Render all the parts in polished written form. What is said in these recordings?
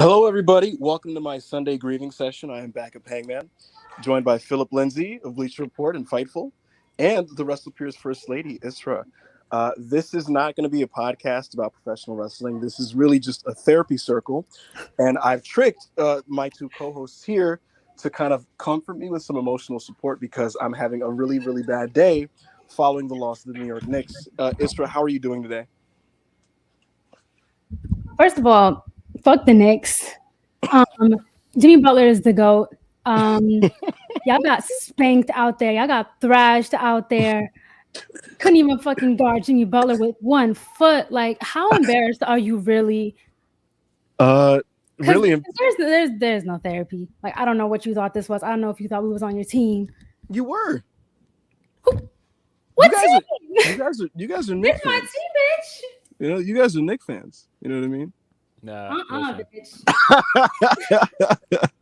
Hello, everybody. Welcome to my Sunday grieving session. I am back at Hangman, joined by Philip Lindsay of Bleacher Report and Fightful, and the WrestlePeer's First Lady, Isra. This is not going to be a podcast about professional wrestling. This is really just a therapy circle, and I've tricked my two co-hosts here to kind of comfort me with some emotional support because I'm having a really, really bad day following the loss of the New York Knicks. Isra, how are you doing today? First of all, fuck the Knicks. Um, Jimmy Butler is the GOAT. Y'all got spanked out there. Y'all got thrashed out there. Couldn't even fucking guard Jimmy Butler with 1 foot. Like, how embarrassed are you really? Really, There's no therapy. Like, I don't know what you thought this was. I don't know if you thought we was on your team. you were. What you team? guys are Knicks It's my fans. team, bitch. You know, you guys are Knicks fans. You know what I mean? Nah, Bitch.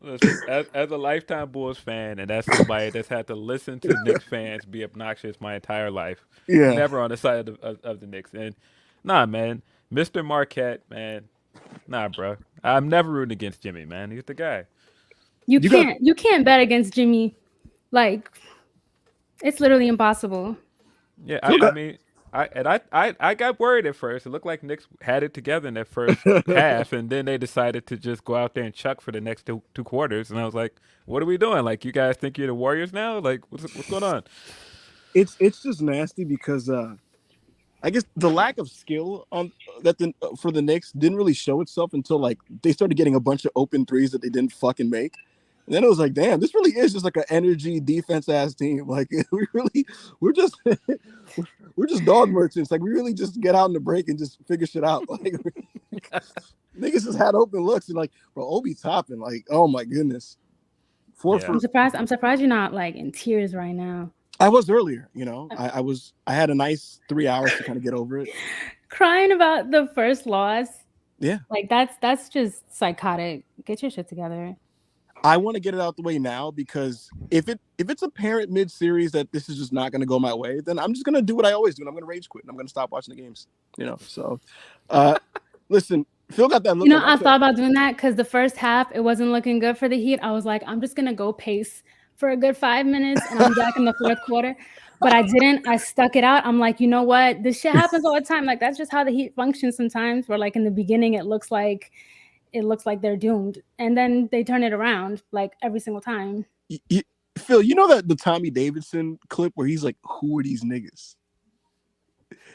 listen. As a lifetime Bulls fan, and that's somebody that's had to listen to Knicks fans be obnoxious my entire life. Yeah. Never on the side of the Knicks. And nah, man, Mr. Marquette, man, nah, bro. I'm never rooting against Jimmy, man. He's the guy. You You can't bet against Jimmy. Like, it's literally impossible. Yeah, Phil I got- mean, I got worried at first. It looked like Knicks had it together in that first half, and then they decided to just go out there and chuck for the next two quarters. And I was like, "What are we doing? Like, you guys think you're the Warriors now? Like, what's going on?" it's just nasty because I guess the lack of skill on for the Knicks didn't really show itself until like they started getting a bunch of open threes that they didn't fucking make. And then it was like, damn, this really is just like an energy defense ass team. Like we're just we're just dog merchants. Like we really just get out in the break and just figure shit out. Like niggas just had open looks and like, bro, Obi Toppin, like, oh my goodness. Yeah. I'm surprised you're not like in tears right now. I was earlier, you know. I had a nice 3 hours to kind of get over it. Crying about the first loss. Yeah. Like that's just psychotic. Get your shit together. I want to get it out the way now because if it's apparent mid-series that this is just not going to go my way, then I'm just going to do what I always do, and I'm going to rage quit, and I'm going to stop watching the games. You know, so listen, Phil got that look. You know, I thought about doing that because the first half it wasn't looking good for the Heat. I was like, I'm just gonna go pace for a good 5 minutes, and I'm back in the fourth quarter. But I didn't. I stuck it out. I'm like, you know what? This shit happens all the time. Like that's just how the Heat functions sometimes. Where like in the beginning it looks like they're doomed, and then they turn it around like every single time. Phil, you know that the Tommy Davidson clip where he's like, "Who are these niggas?"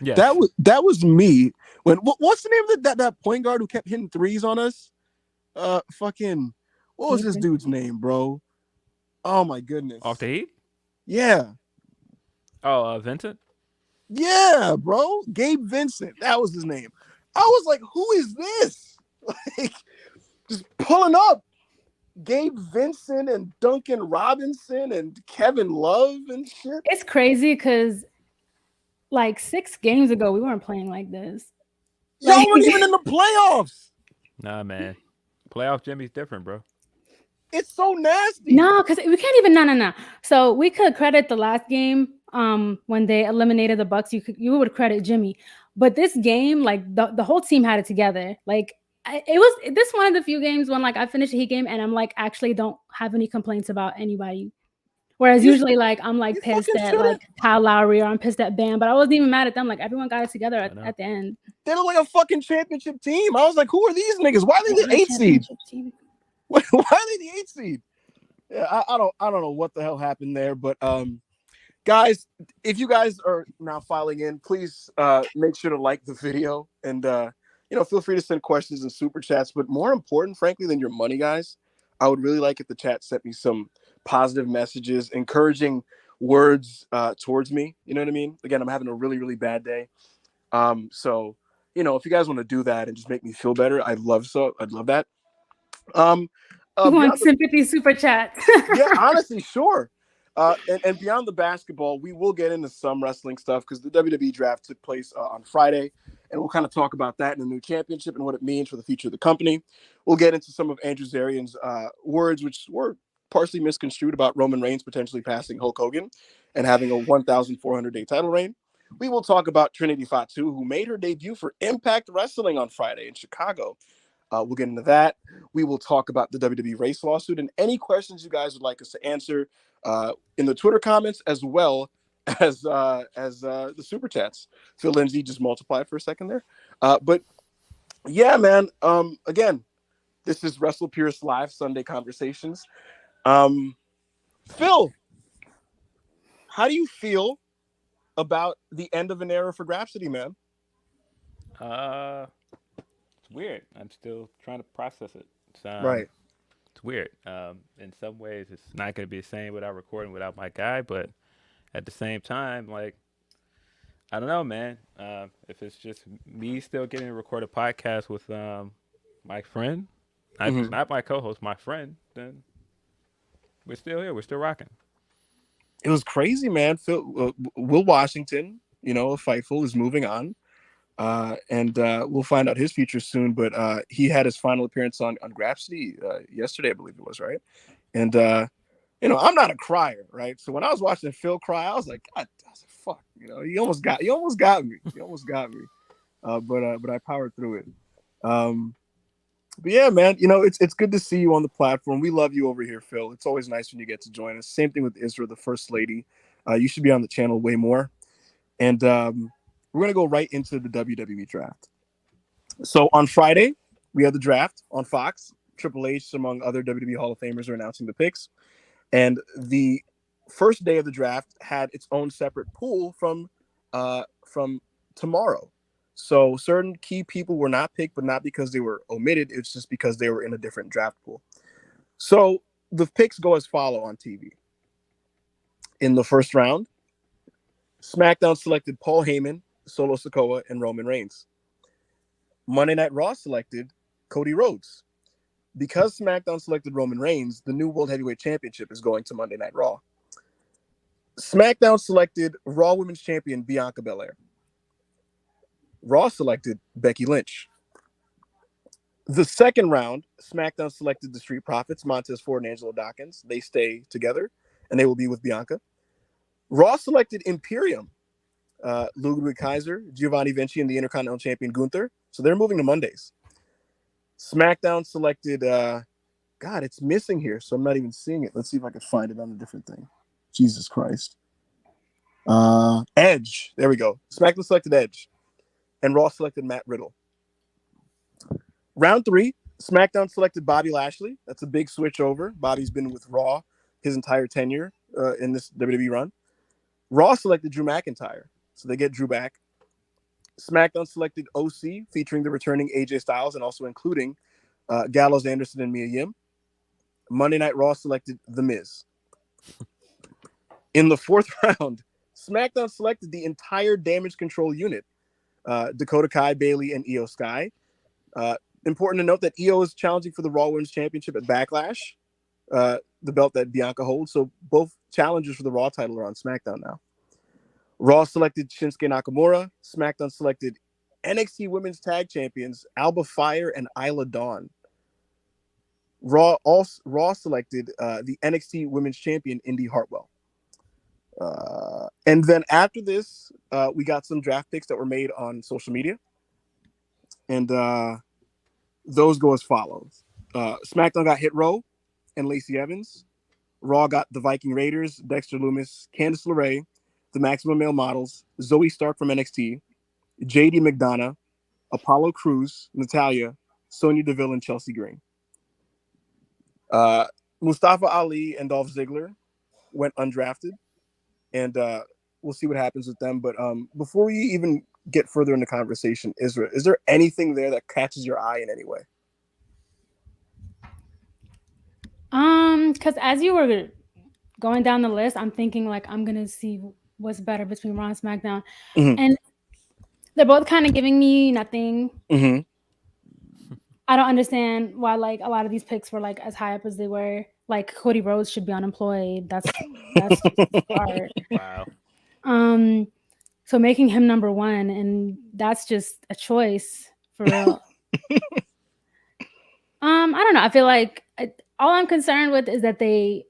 Yeah, That was me. When what's the name of that point guard who kept hitting threes on us? Fucking what was this dude's name, bro? Oh my goodness. off the Heat. Yeah. Oh, Vincent. Yeah, bro. Gabe Vincent. That was his name. I was like, who is this? Like, just pulling up Gabe Vincent and Duncan Robinson and Kevin Love and shit. It's crazy because like 6 games ago we weren't playing like this. Y'all Like- weren't even in the playoffs. Nah, man. Playoff Jimmy's different, bro. It's so nasty. No, because we can't even no. So we could credit the last game when they eliminated the Bucks. You would credit Jimmy, but this game, like the whole team had it together. Like it was this one of the few games when like I finished a Heat game and I'm like actually don't have any complaints about anybody. Whereas usually like I'm like pissed at like Kyle Lowry or I'm pissed at Bam, but I wasn't even mad at them. Like everyone got it together at the end. They look like a fucking championship team. I was like, who are these niggas? Why are they the 8th seed? Why are they the 8th seed? Yeah, I don't know what the hell happened there, but guys, if you guys are now filing in, please make sure to like the video and feel free to send questions and super chats. But more important, frankly, than your money, guys, I would really like if the chat sent me some positive messages, encouraging words towards me. You know what I mean? Again, I'm having a really, really bad day. So if you guys want to do that and just make me feel better, I'd love that. You want sympathy super chat? Yeah, honestly, sure. And beyond the basketball, we will get into some wrestling stuff because the WWE draft took place on Friday, and we'll kind of talk about that in the new championship and what it means for the future of the company. We'll get into some of Andrew Zarian's words, which were partially misconstrued about Roman Reigns potentially passing Hulk Hogan and having a 1,400-day title reign. We will talk about Trinity Fatu, who made her debut for Impact Wrestling on Friday in Chicago. We'll get into that. We will talk about the WWE race lawsuit and any questions you guys would like us to answer in the Twitter comments, as well as the super chats. Phil Lindsay just multiplied for a second there. But yeah, man. Again, this is Wrestle Pierce Live Sunday Conversations. Phil, how do you feel about the end of an era for Grapsody, man? It's weird. I'm still trying to process it. Right. It's weird. In some ways, it's not going to be the same without recording without my guy, but at the same time, like, I don't know, man. If it's just me still getting to record a podcast with my friend, not my co-host, my friend, then we're still here. We're still rocking. It was crazy, man. Will Washington, of Fightful, is moving on. And we'll find out his future soon. But he had his final appearance on Grapsody yesterday, I believe it was, right? And I'm not a crier, right? So when I was watching Phil cry, I was like, God, fuck, he almost got me. He almost got me. But I powered through it. But yeah, man, it's good to see you on the platform. We love you over here, Phil. It's always nice when you get to join us. Same thing with Isra, the first lady. You should be on the channel way more. And we're going to go right into the WWE draft. So on Friday, we had the draft on Fox. Triple H, among other WWE Hall of Famers, are announcing the picks. And the first day of the draft had its own separate pool from tomorrow. So certain key people were not picked, but not because they were omitted. It's just because they were in a different draft pool. So the picks go as follow on TV. In the first round, SmackDown selected Paul Heyman, Solo Sikoa, and Roman Reigns. Monday Night Raw selected Cody Rhodes. Because SmackDown selected Roman Reigns, the new World Heavyweight Championship is going to Monday Night Raw. SmackDown selected Raw Women's Champion Bianca Belair. Raw selected Becky Lynch. The second round, SmackDown selected the Street Profits, Montez Ford and Angelo Dawkins. They stay together, and they will be with Bianca. Raw selected Imperium, Ludwig Kaiser, Giovanni Vinci, and the Intercontinental Champion Gunther. So they're moving to Mondays. SmackDown selected, God, it's missing here, so I'm not even seeing it. Let's see if I can find it on a different thing. Jesus Christ. Edge. There we go. SmackDown selected Edge. And Raw selected Matt Riddle. Round 3, SmackDown selected Bobby Lashley. That's a big switch over. Bobby's been with Raw his entire tenure in this WWE run. Raw selected Drew McIntyre, so they get Drew back. SmackDown selected OC, featuring the returning AJ Styles and also including Gallows, Anderson, and Mia Yim. Monday Night Raw selected The Miz. In the fourth round, SmackDown selected the entire Damage Control unit, Dakota Kai, Bayley, and Io Sky. Important to note that Io is challenging for the Raw Women's Championship at Backlash, the belt that Bianca holds. So both challengers for the Raw title are on SmackDown now. Raw selected Shinsuke Nakamura. SmackDown selected NXT Women's Tag Champions Alba Fire and Isla Dawn. Raw selected the NXT Women's Champion Indy Hartwell. And then after this, we got some draft picks that were made on social media. And those go as follows. SmackDown got Hit Row and Lacey Evans. Raw got the Viking Raiders, Dexter Lumis, Candice LeRae, the Maximum Male Models, Zoe Stark from NXT, JD McDonough, Apollo Crews, Natalia, Sonya Deville, and Chelsea Green. Mustafa Ali and Dolph Ziggler went undrafted, and we'll see what happens with them. But before we even get further in the conversation, is there anything there that catches your eye in any way? Because as you were going down the list, I'm thinking like I'm gonna see what's better between Raw and SmackDown, and they're both kind of giving me nothing. I don't understand why like a lot of these picks were like as high up as they were. Like Cody Rhodes should be unemployed. That's hard. Wow. So making him number one, and that's just a choice for real. I don't know. I feel like all I'm concerned with is that they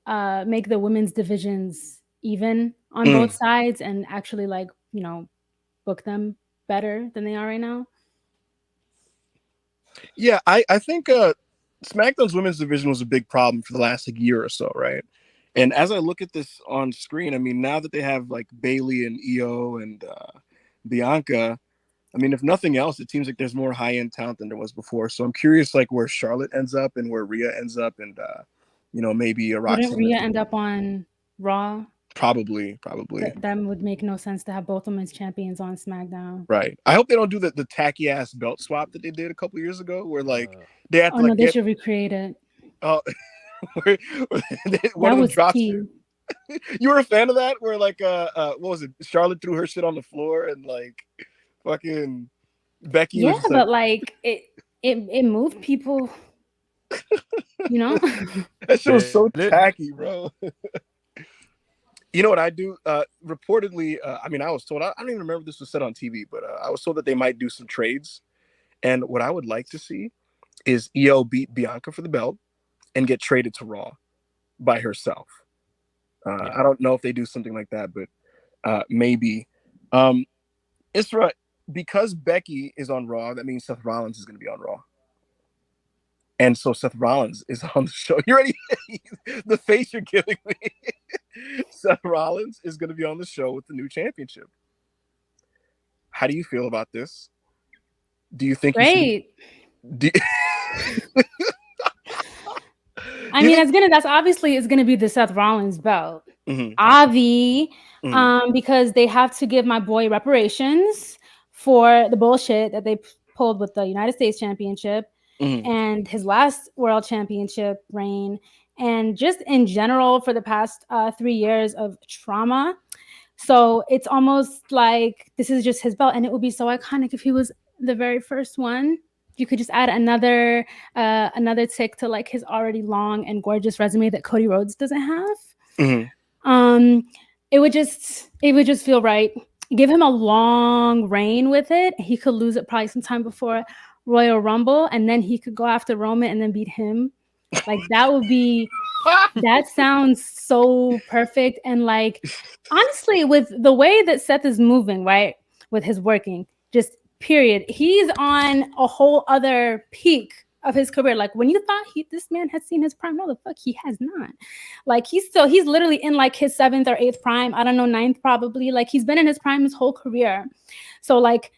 make the women's divisions even on both sides and actually like, book them better than they are right now. Yeah, I think SmackDown's women's division was a big problem for the last year or so, right? And as I look at this on screen, I mean, now that they have like Bailey and Io and Bianca, I mean, if nothing else, it seems like there's more high-end talent than there was before. So I'm curious, like where Charlotte ends up and where Rhea ends up, and maybe a Wouldn't Roxanne. Rhea end up on Raw? Probably. That would make no sense to have both women's champions on SmackDown. Right. I hope they don't do the tacky ass belt swap that they did a couple years ago, where like they have to no, they should recreate it. Oh, that was key. You were a fan of that, where like what was it? Charlotte threw her shit on the floor and like fucking Becky. Yeah, but like it moved people. You know, that shit was so tacky, bro. You know what I do? Reportedly, I mean, I was told, I don't even remember if this was said on TV, but I was told that they might do some trades. And what I would like to see is Io beat Bianca for the belt and get traded to Raw by herself. I don't know if they do something like that, but maybe. Isra, because Becky is on Raw, that means Seth Rollins is going to be on Raw. And so Seth Rollins is on the show. You ready? The face you're giving me. Seth Rollins is going to be on the show with the new championship. How do you feel about this? Do you think? Great. I mean, that's obviously it's gonna be the Seth Rollins belt. Avi, because they have to give my boy reparations for the bullshit that they pulled with the United States Championship and his last World Championship reign, and just in general for the past 3 years of trauma. So it's almost like this is just his belt, and it would be so iconic if he was the very first one. You could just add another tick to like his already long and gorgeous resume that Cody Rhodes doesn't have. It would just feel right. Give him a long reign with it. He could lose it probably sometime before Royal Rumble, and then he could go after Roman and then beat him. Like that would be. That sounds so perfect. And like honestly, with the way that Seth is moving, right, with his working, just period, he's on a whole other peak of his career. Like when you thought this man had seen his prime, no, the fuck he has not. Like he's literally in like his 7th or 8th prime. I don't know, 9th probably. Like he's been in his prime his whole career. So like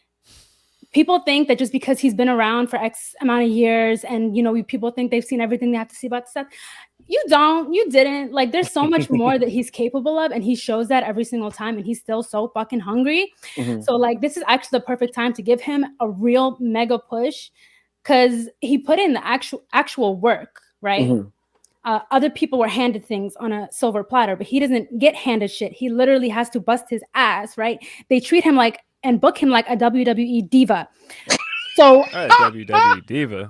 people think that just because he's been around for X amount of years and people think they've seen everything they have to see about Seth. You didn't. Like there's so much more that he's capable of, and he shows that every single time, and he's still so fucking hungry. So like this is actually the perfect time to give him a real mega push, because he put in the actual work, right? Other people were handed things on a silver platter, but he doesn't get handed shit. He literally has to bust his ass, right? They treat him like and book him like a WWE diva. So WWE diva.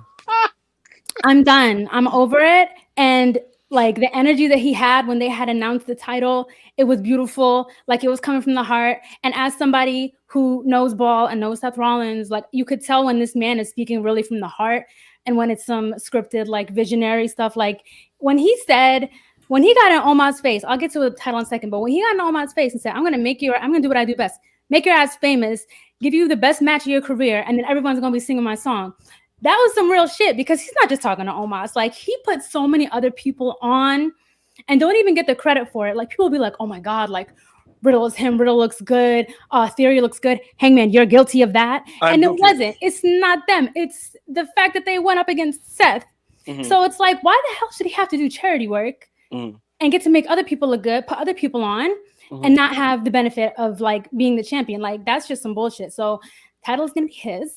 I'm done. I'm over it. And like the energy that he had when they had announced the title, it was beautiful. Like it was coming from the heart. And as somebody who knows ball and knows Seth Rollins, like you could tell when this man is speaking really from the heart and when it's some scripted, like visionary stuff. Like when he got in Omar's face, I'll get to the title in a second, but when he got in Omar's face and said, I'm going to do what I do best, make your ass famous, give you the best match of your career, and then everyone's going to be singing my song. That was some real shit, because he's not just talking to Omos. Like he put so many other people on and don't even get the credit for it. Like people will be like, oh my God, like Riddle is him. Riddle looks good. Theory looks good. Hangman, you're guilty of that. And it wasn't. It's not them. It's the fact that they went up against Seth. So it's like, why the hell should he have to do charity work and get to make other people look good, put other people on and not have the benefit of like being the champion? Like that's just some bullshit. So title's going to be his.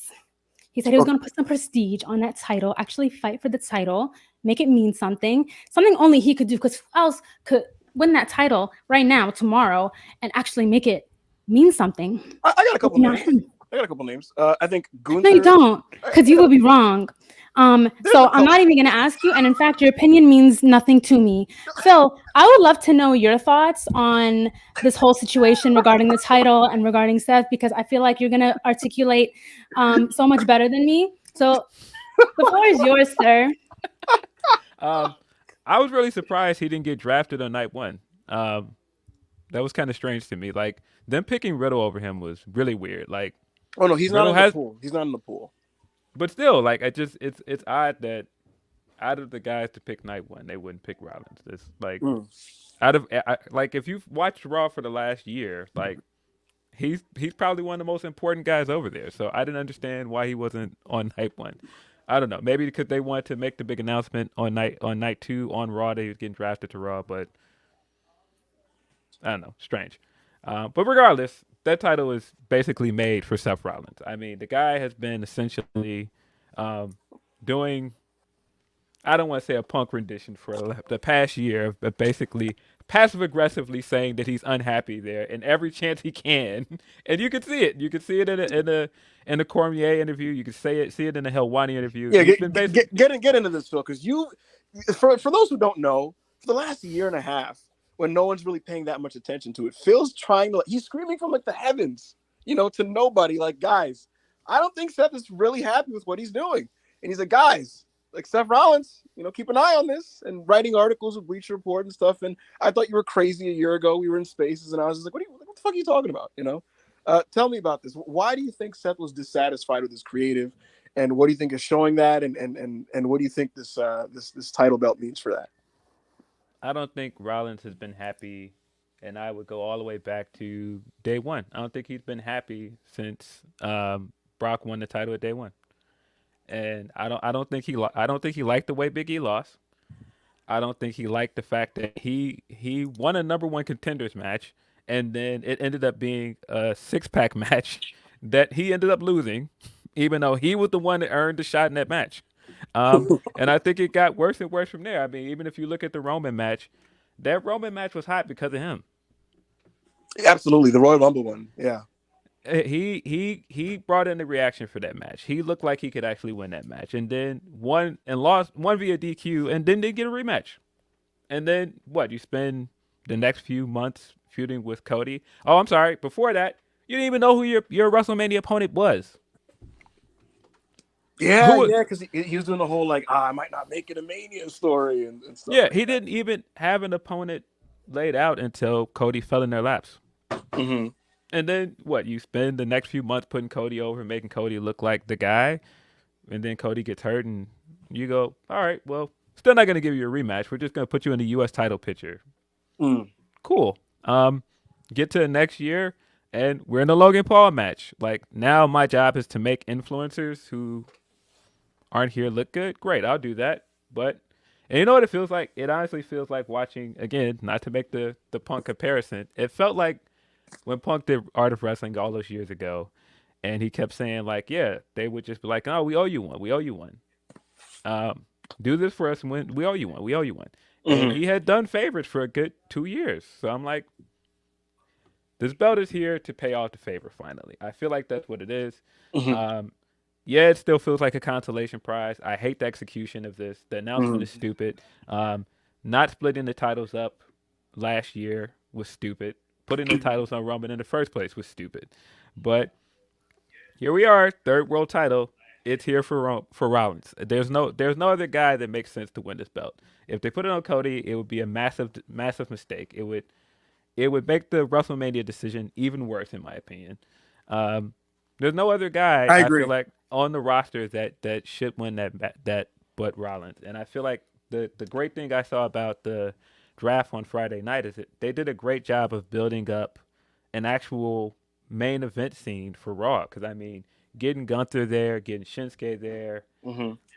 He said he was going to put some prestige on that title, actually fight for the title, make it mean something only he could do, because who else could win that title right now, tomorrow, and actually make it mean something? I got a couple names. I think Gunther. No, you don't, because you will be wrong. So I'm not even going to ask you. And in fact, your opinion means nothing to me. Phil, I would love to know your thoughts on this whole situation regarding the title and regarding Seth, because I feel like you're going to articulate so much better than me. So the floor is yours, sir. I was really surprised he didn't get drafted on night one. That was kind of strange to me. Like them picking Riddle over him was really weird. Like, oh no, he's not in the pool. He's not in the pool. But still, like it's odd that out of the guys to pick night one, they wouldn't pick Rollins. It's like Mm. out of like if you've watched Raw for the last year, like he's probably one of the most important guys over there. So I didn't understand why he wasn't on night one. I don't know. Maybe because they wanted to make the big announcement on night two on Raw that he was getting drafted to Raw, but I don't know. Strange. But regardless, that title is basically made for Seth Rollins. I mean, the guy has been essentially um, doing, I don't want to say a punk rendition for the past year, but basically passive aggressively saying that he's unhappy there in every chance he can. And you can see it. You can see it in the Cormier interview. You can see it in the Helwani interview. Yeah, He's been basically get into this, Phil, because for those who don't know, for the last year and a half, when no one's really paying that much attention to it, Phil's he's screaming from like the heavens, to nobody, like, guys, I don't think Seth is really happy with what he's doing. And he's like, guys, like Seth Rollins, keep an eye on this, and writing articles with Bleacher Report and stuff. And I thought you were crazy a year ago. We were in Spaces, and I was just like, what the fuck are you talking about? Tell me about this. Why do you think Seth was dissatisfied with his creative, and what do you think is showing that, and what do you think this title belt means for that? I don't think Rollins has been happy, and I would go all the way back to day one. I don't think he's been happy since Brock won the title at day one, and I don't think I don't think he liked the way Big E lost. I don't think he liked the fact that he won a number one contenders match, and then it ended up being a 6-pack match that he ended up losing, even though he was the one that earned the shot in that match. And I think it got worse and worse from there. I mean, even if you look at the Roman match, that Roman match was hot because of him. Absolutely, the Royal Rumble one. Yeah, he brought in the reaction for that match. He looked like he could actually win that match, and then won via DQ, and then didn't get a rematch. And then what? You spend the next few months feuding with Cody. Oh, I'm sorry. Before that, you didn't even know who your WrestleMania opponent was. Yeah, because he was doing the whole like, I might not make it a Mania story and stuff. Yeah, he didn't even have an opponent laid out until Cody fell in their laps. Mm-hmm. And then what? You spend the next few months putting Cody over, making Cody look like the guy, and then Cody gets hurt, and you go, all right, well, still not going to give you a rematch. We're just going to put you in the U.S. title picture. Cool. Get to the next year, and we're in the Logan Paul match. Like, now my job is to make influencers who aren't here look good. Great, I'll do that. But, and you know what it feels like? It honestly feels like watching, again, not to make the Punk comparison, it felt like when Punk did Art of Wrestling all those years ago, and he kept saying, like, yeah, they would just be like, oh, we owe you one. We owe you one. Do this for us, and we owe you one. We owe you one. Mm-hmm. And he had done favors for a good 2 years. So I'm like, this belt is here to pay off the favor finally. I feel like that's what it is. Mm-hmm. Yeah, it still feels like a consolation prize. I hate the execution of this. The announcement is stupid. Not splitting the titles up last year was stupid. Putting the titles on Roman in the first place was stupid. But here we are, third world title. It's here for Rollins. There's no other guy that makes sense to win this belt. If they put it on Cody, it would be a massive mistake. It would make the WrestleMania decision even worse, in my opinion. There's no other guy I feel like on the roster that should win that but Rollins. And I feel like the great thing I saw about the draft on Friday night is that they did a great job of building up an actual main event scene for Raw. Because, I mean, getting Gunther there, getting Shinsuke there,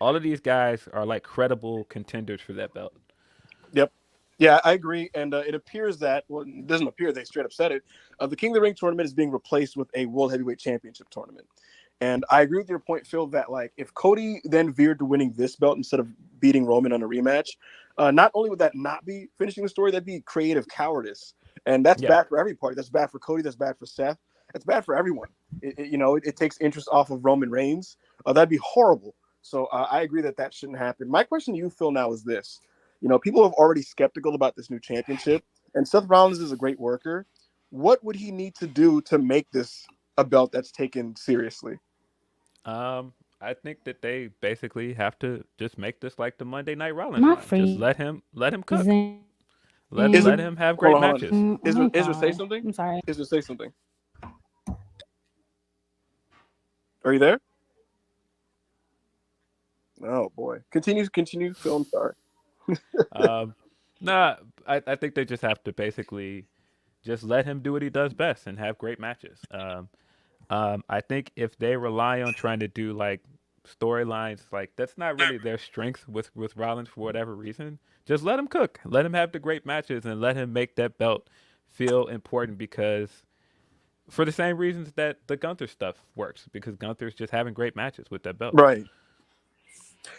all of these guys are like credible contenders for that belt. Yep. Yeah, I agree. And it appears that, well, it doesn't appear, they straight up said it, the King of the Ring tournament is being replaced with a World Heavyweight Championship tournament. And I agree with your point, Phil, that like if Cody then veered to winning this belt instead of beating Roman on a rematch, not only would that not be finishing the story, that'd be creative cowardice. And that's bad for every party. That's bad for Cody. That's bad for Seth. That's bad for everyone. It takes interest off of Roman Reigns. That'd be horrible. So I agree that shouldn't happen. My question to you, Phil, now is this. People have already skeptical about this new championship, and Seth Rollins is a great worker. What would he need to do to make this a belt that's taken seriously? I think that they basically have to just make this like the Monday Night Rollins run. Just let him cook. Let him have great matches. Israel, say something? I'm sorry. Israel, say something. Are you there? Oh boy, continue, film. Sorry. Um, nah, I think they just have to basically just let him do what he does best and have great matches. I think if they rely on trying to do like storylines, like that's not really their strength with Rollins for whatever reason. Just let him cook, let him have the great matches, and let him make that belt feel important because for the same reasons that the Gunther stuff works because Gunther's just having great matches with that belt. Right.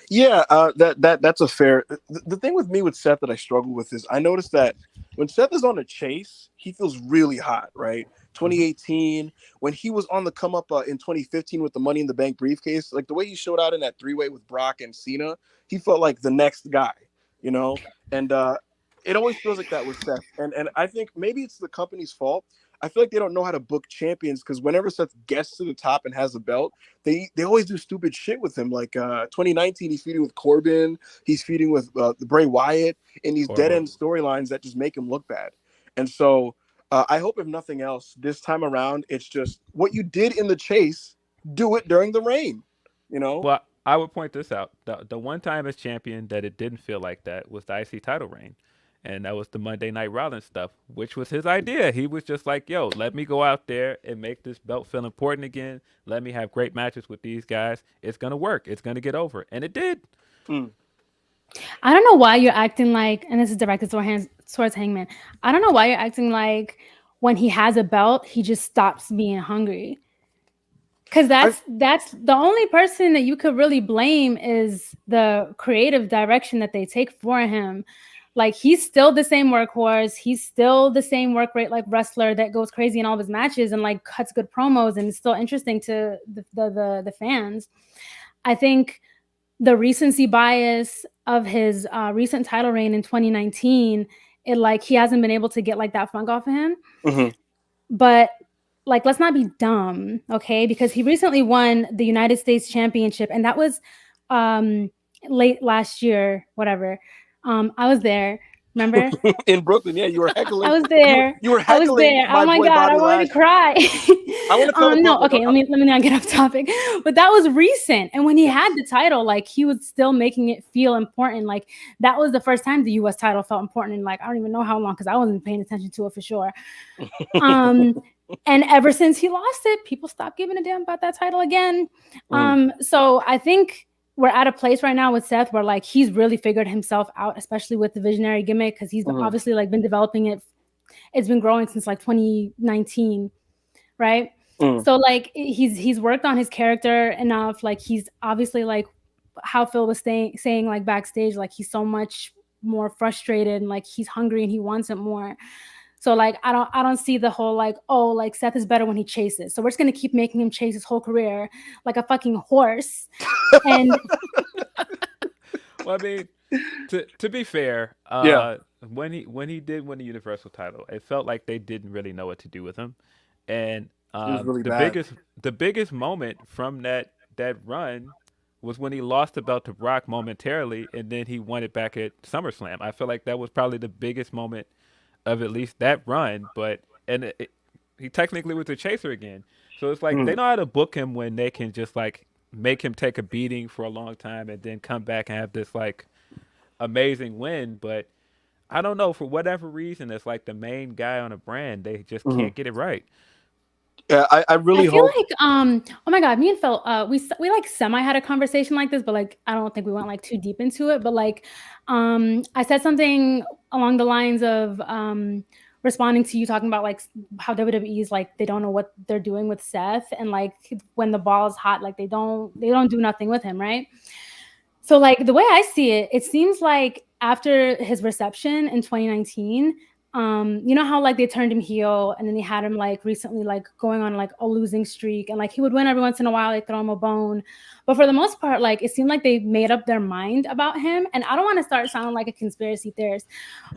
Yeah, that's a fair. The thing with me with Seth that I struggle with is I noticed that when Seth is on a chase, he feels really hot, right? Mm-hmm. 2018, when he was on the come up in 2015 with the Money in the Bank briefcase, like the way he showed out in that 3-way with Brock and Cena, he felt like the next guy, you know. And it always feels like that with Seth, and I think maybe it's the company's fault. I feel like they don't know how to book champions because whenever Seth gets to the top and has a belt, they always do stupid shit with him. Like 2019, he's feuding with Corbin, he's feuding with the Bray Wyatt in these dead Horrible. end storylines that just make him look bad. And so I hope if nothing else, this time around, it's just what you did in the chase, do it during the reign. You know? Well, I would point this out. The one time as champion that it didn't feel like that was the IC title reign. And that was the Monday Night Rollins stuff, which was his idea. He was just like, yo, let me go out there and make this belt feel important again. Let me have great matches with these guys. It's going to work. It's going to get over. And it did. Mm. I don't know why you're acting like, and this is directed towards Hangman. I don't know why you're acting like when he has a belt, he just stops being hungry. Because that's the only person that you could really blame is the creative direction that they take for him. Like he's still the same workhorse. He's still the same work rate like wrestler that goes crazy in all of his matches and like cuts good promos and is still interesting to the fans. I think the recency bias of his recent title reign in 2019, it like he hasn't been able to get like that funk off of him. Mm-hmm. But like, let's not be dumb, okay? Because he recently won the United States Championship, and that was late last year, whatever. I was there. Remember? In Brooklyn, yeah, you were heckling. I was there. You were I was heckling. there. My Oh my boy god, Bobby I wanted Lashley. to cry. I want to call no, okay, let me not get off topic. But that was recent, and when he had the title, like he was still making it feel important. Like that was the first time the U.S. title felt important, and like I don't even know how long because I wasn't paying attention to it for sure. And ever since he lost it, people stopped giving a damn about that title again. So I think we're at a place right now with Seth where like he's really figured himself out, especially with the visionary gimmick, because he's obviously like been developing it. It's been growing since like 2019, right? So like he's worked on his character enough. Like he's obviously like how Phil was saying like backstage, like he's so much more frustrated and like he's hungry and he wants it more. So like I don't see the whole like, oh, like Seth is better when he chases. So we're just gonna keep making him chase his whole career like a fucking horse. And Well, I mean, to be fair, Yeah. when he did win the Universal title, it felt like they didn't really know what to do with him. And It was really the bad. biggest moment from that run was when he lost the belt to Brock momentarily, and then he won it back at SummerSlam. I feel like that was probably the biggest moment of at least that run. But he technically was the chaser again, so it's like they know how to book him when they can just like make him take a beating for a long time and then come back and have this like amazing win. But I don't know, for whatever reason, it's like the main guy on a brand, they just can't get it right. Yeah, I really I feel hope. like oh my god, me and Phil we like semi had a conversation like this, but like I don't think we went like too deep into it. But like I said something along the lines of responding to you talking about like how WWE is like they don't know what they're doing with Seth, and like when the ball is hot, like they don't do nothing with him, right? So like the way I see it, it seems like after his reception in 2019, you know how like they turned him heel and then they had him like recently like going on like a losing streak and like he would win every once in a while, they throw him a bone. But for the most part, like it seemed like they made up their mind about him. And I don't want to start sounding like a conspiracy theorist,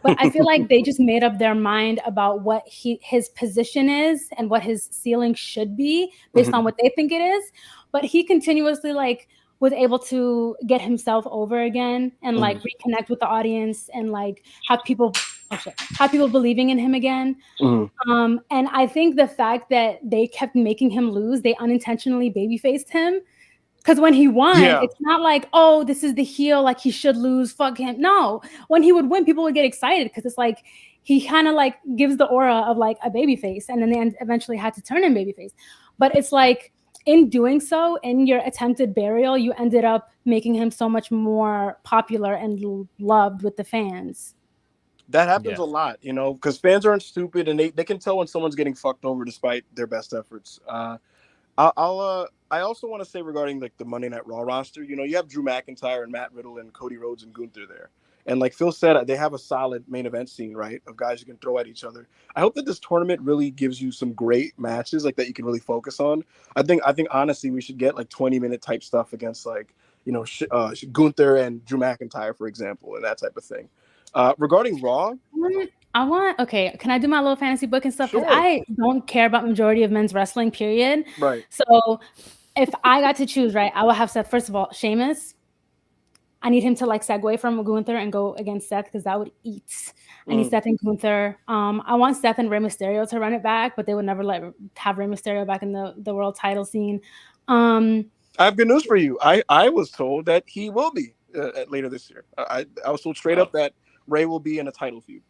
but I feel like they just made up their mind about what his position is and what his ceiling should be based on what they think it is. But he continuously like was able to get himself over again and like reconnect with the audience and like have people believing in him again. And I think the fact that they kept making him lose, they unintentionally babyfaced him, Because when he won, Yeah. it's not like, oh, this is the heel, like he should lose, fuck him. No, when he would win, people would get excited because it's like he kind of like gives the aura of like a baby face, and then they eventually had to turn him babyface. But it's like in doing so, in your attempted burial, you ended up making him so much more popular and loved with the fans. That happens a lot, you know, because fans aren't stupid and they can tell when someone's getting fucked over despite their best efforts. I also want to say regarding like the Monday Night Raw roster, you know, you have Drew McIntyre and Matt Riddle and Cody Rhodes and Gunther there. And like Phil said, they have a solid main event scene, right? Of guys you can throw at each other. I hope that this tournament really gives you some great matches like that you can really focus on. I think honestly we should get like 20-minute type stuff against like, you know, Gunther and Drew McIntyre, for example, and that type of thing. Regarding Raw, okay, can I do my little fantasy book and stuff? Because sure. I don't care about majority of men's wrestling, period. Right. So if I got to choose, right, I would have Seth. First of all, Sheamus. I need him to like segue from Gunther and go against Seth because that would eat. I need Seth and Gunther. I want Seth and Rey Mysterio to run it back, but they would never have Rey Mysterio back in the world title scene. I have good news for you. I was told that he will be later this year. I was told straight up that Rey will be in a title feud.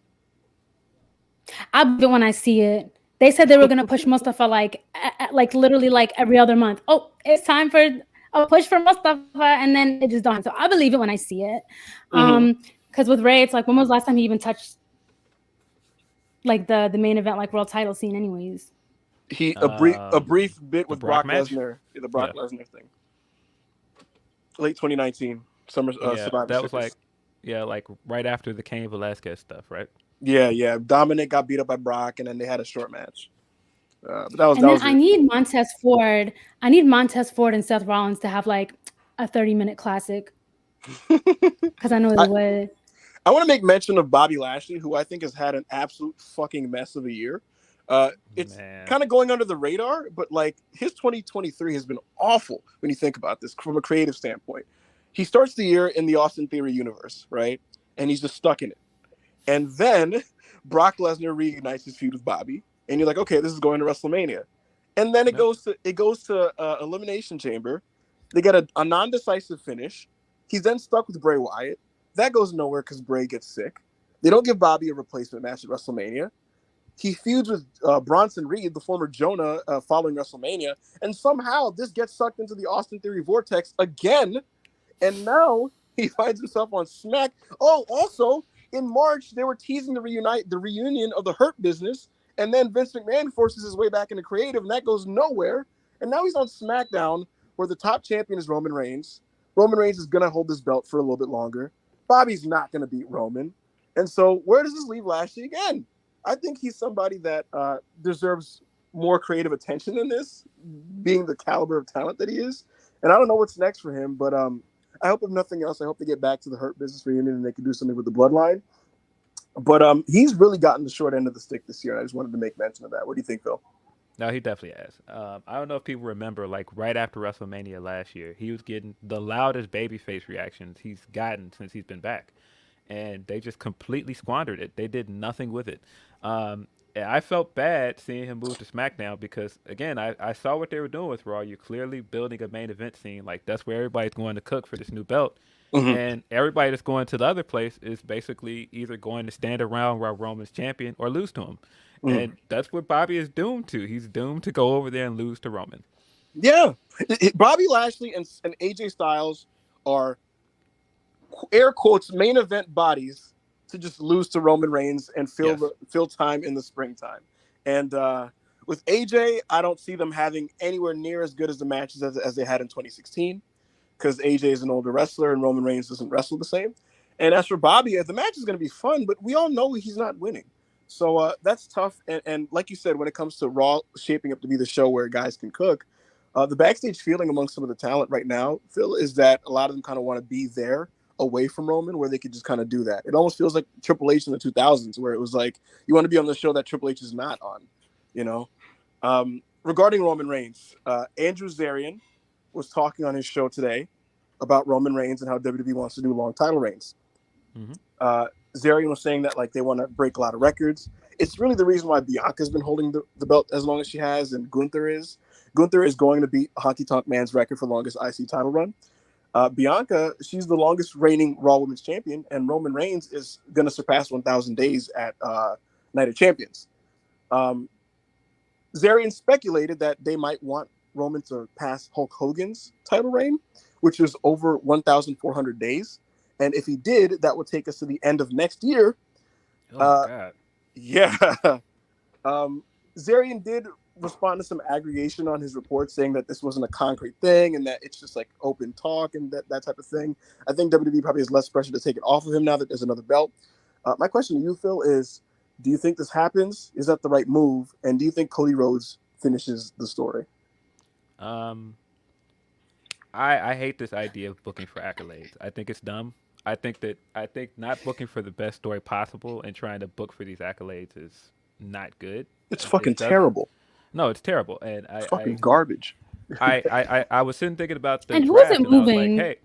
I'll believe it when I see it. They said they were gonna push Mustafa like literally like every other month. Oh, it's time for a push for Mustafa, and then it just don't. So I believe it when I see it. Because with Rey, it's like when was the last time he even touched like the main event like world title scene? Anyways, a brief bit with Brock Lesnar, the Brock Lesnar thing, late 2019 summer. That was like like right after the Cain Velasquez stuff, right? Yeah. Dominic got beat up by Brock, and then they had a short match. But that was. I need Montez Ford. I need Montez Ford and Seth Rollins to have like a 30-minute classic. Because I know they would. I want to make mention of Bobby Lashley, who I think has had an absolute fucking mess of a year. It's kind of going under the radar, but like his 2023 has been awful when you think about this from a creative standpoint. He starts the year in the Austin Theory universe, right? And he's just stuck in it. And then Brock Lesnar reignites his feud with Bobby, and you're like, okay, this is going to WrestleMania. And then it goes to Elimination Chamber. They get a non-decisive finish. He's then stuck with Bray Wyatt. That goes nowhere because Bray gets sick. They don't give Bobby a replacement match at WrestleMania. He feuds with Bronson Reed, the former Jonah, following WrestleMania. And somehow this gets sucked into the Austin Theory vortex again. And now he finds himself on Smack. Oh, also, in March, they were teasing the reunion of the Hurt Business. And then Vince McMahon forces his way back into creative, and that goes nowhere. And now he's on SmackDown, where the top champion is Roman Reigns. Roman Reigns is going to hold this belt for a little bit longer. Bobby's not going to beat Roman. And so where does this leave Lashley again? I think he's somebody that deserves more creative attention than this, being the caliber of talent that he is. And I don't know what's next for him, but I hope if nothing else, I hope they get back to the Hurt Business reunion and they can do something with the Bloodline. But he's really gotten the short end of the stick this year. I just wanted to make mention of that. What do you think, Phil? No, he definitely has. I don't know if people remember, like right after WrestleMania last year, he was getting the loudest babyface reactions he's gotten since he's been back, and they just completely squandered it. They did nothing with it. And I felt bad seeing him move to SmackDown because, again, I saw what they were doing with Raw. You're clearly building a main event scene. Like, that's where everybody's going to cook for this new belt. And everybody that's going to the other place is basically either going to stand around while Roman's champion or lose to him. And that's what Bobby is doomed to. He's doomed to go over there and lose to Roman. Yeah. Bobby Lashley and AJ Styles are, air quotes, main event bodies to just lose to Roman Reigns and fill time in the springtime. And with AJ, I don't see them having anywhere near as good as the matches as they had in 2016 because AJ is an older wrestler and Roman Reigns doesn't wrestle the same. And as for Bobby, the match is going to be fun, but we all know he's not winning. So that's tough. And like you said, when it comes to Raw shaping up to be the show where guys can cook, the backstage feeling among some of the talent right now, Phil, is that a lot of them kind of want to be there away from Roman where they could just kind of do that. It almost feels like Triple H in the 2000s where it was like, you want to be on the show that Triple H is not on, you know? Regarding Roman Reigns, Andrew Zarian was talking on his show today about Roman Reigns and how WWE wants to do long title reigns. Zarian was saying that like they want to break a lot of records. It's really the reason why Bianca's been holding the belt as long as she has, and Gunther is. Gunther is going to beat Honky Tonk Man's record for longest IC title run. Bianca, she's the longest reigning Raw Women's Champion, and Roman Reigns is going to surpass 1,000 days at Night of Champions. Zarian speculated that they might want Roman to pass Hulk Hogan's title reign, which is over 1,400 days. And if he did, that would take us to the end of next year. God. Yeah. Zarian did respond to some aggregation on his report saying that this wasn't a concrete thing and that it's just like open talk and that type of thing. I think WWE probably has less pressure to take it off of him now that there's another belt. My question to you, Phil, is do you think this happens? Is that the right move? And do you think Cody Rhodes finishes the story? I hate this idea of booking for accolades. I think it's dumb. I think not booking for the best story possible and trying to book for these accolades is not good. It's fucking terrible. No, it's terrible, and it's fucking garbage. I was sitting thinking about the and draft, who's it and I was moving? like, hey,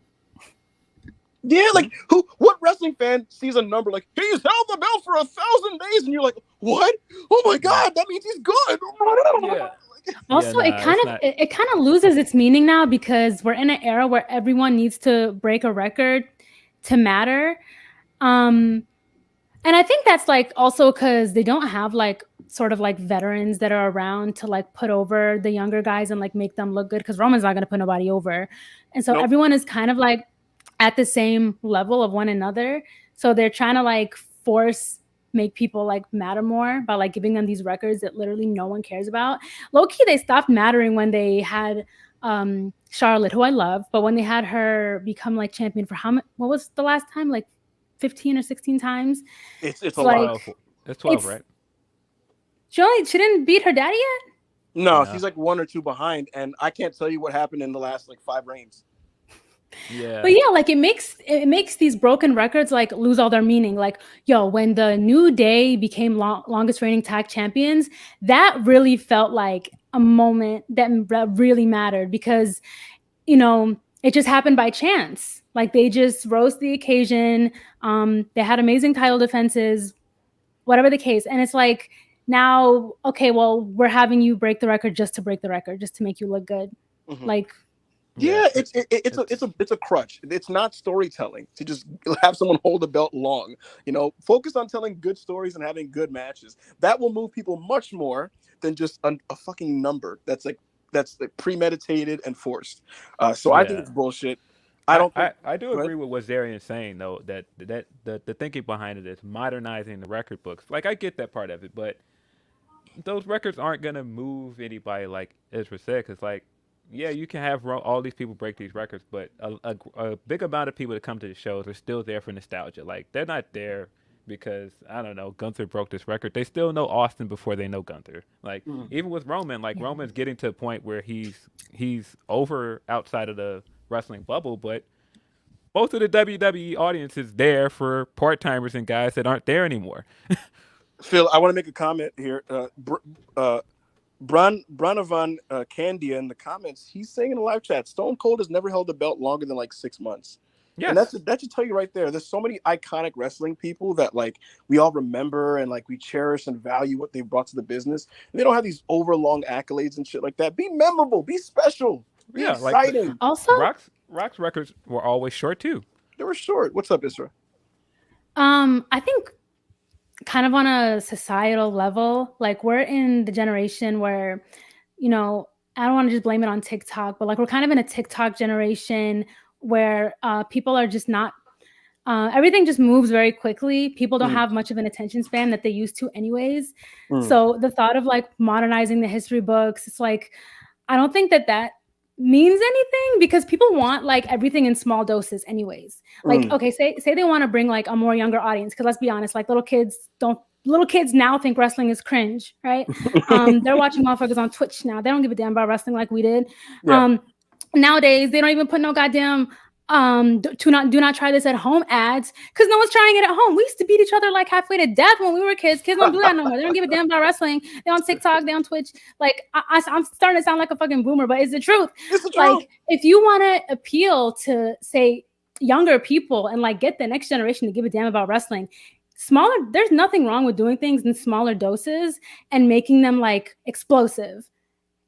yeah, like what wrelsling fan sees a number like he's held the belt for 1,000 days, and you're like, what? Oh my god, that means he's good. Yeah. Also, it kind of loses its meaning now because we're in an era where everyone needs to break a record to matter. And I think that's like also because they don't have like sort of like veterans that are around to like put over the younger guys and like make them look good, because Roman's not going to put nobody over. And so everyone is kind of like at the same level of one another. So they're trying to like make people like matter more by like giving them these records that literally no one cares about. Low-key, they stopped mattering when they had Charlotte, who I love, but when they had her become like champion for what was the last time? Like 15 or 16 times. It's a like, lot. It's 12, right? She didn't beat her daddy yet? No, she's like 1 or 2 behind, and I can't tell you what happened in the last like 5 reigns. Yeah. But yeah, like it makes these broken records like lose all their meaning. Like, yo, when the New Day became longest reigning tag champions, that really felt like a moment that really mattered because, you know, it just happened by chance. Like they just rose to the occasion. They had amazing title defenses, whatever the case. And it's like now, okay, well, we're having you break the record just to break the record, just to make you look good. Mm-hmm. Like. Yeah, it's a crutch. It's not storytelling to just have someone hold the belt long. You know, focus on telling good stories and having good matches. That will move people much more than just a fucking number that's premeditated and forced. So I think it's bullshit. I do agree with what Zarian's saying though, that the thinking behind it is modernizing the record books. Like I get that part of it, but those records aren't gonna move anybody, like Ezra said, because like. Yeah, you can have all these people break these records, but a big amount of people that come to the shows are still there for nostalgia. Like, they're not there because, I don't know, Gunther broke this record. They still know Austin before they know Gunther. Like, even with Roman, like, Roman's getting to a point where he's over outside of the wrestling bubble, but most of the WWE audience is there for part-timers and guys that aren't there anymore. Phil, I want to make a comment here. Branavan Candia in the comments, he's saying in the live chat, Stone Cold has never held the belt longer than like 6 months. Yes. And that should tell you right there. There's so many iconic wrestling people that like we all remember and like we cherish and value what they've brought to the business. And they don't have these overlong accolades and shit like that. Be memorable, be special, be exciting. Like also, Rock's records were always short too. They were short. What's up, Isra? I think kind of on a societal level, like we're in the generation where, you know, I don't want to just blame it on TikTok, but like we're kind of in a TikTok generation where people are just not, everything just moves very quickly. People don't have much of an attention span that they used to anyways. So the thought of like modernizing the history books, it's like, I don't think that means anything because people want like everything in small doses anyways. Like, okay, say they want to bring like a more younger audience, because let's be honest, like little kids now think wrestling is cringe, right? They're watching motherfuckers on Twitch now. They don't give a damn about wrestling like we did. Yeah. Nowadays they don't even put no goddamn do not try this at home ads, because no one's trying it at home. We used to beat each other like halfway to death when we were kids. Kids don't do that no more. They don't give a damn about wrestling. They're on TikTok, they're on Twitch. Like I'm starting to sound like a fucking boomer, but it's the truth. Like if you want to appeal to say younger people and like get the next generation to give a damn about wrestling, there's nothing wrong with doing things in smaller doses and making them like explosive.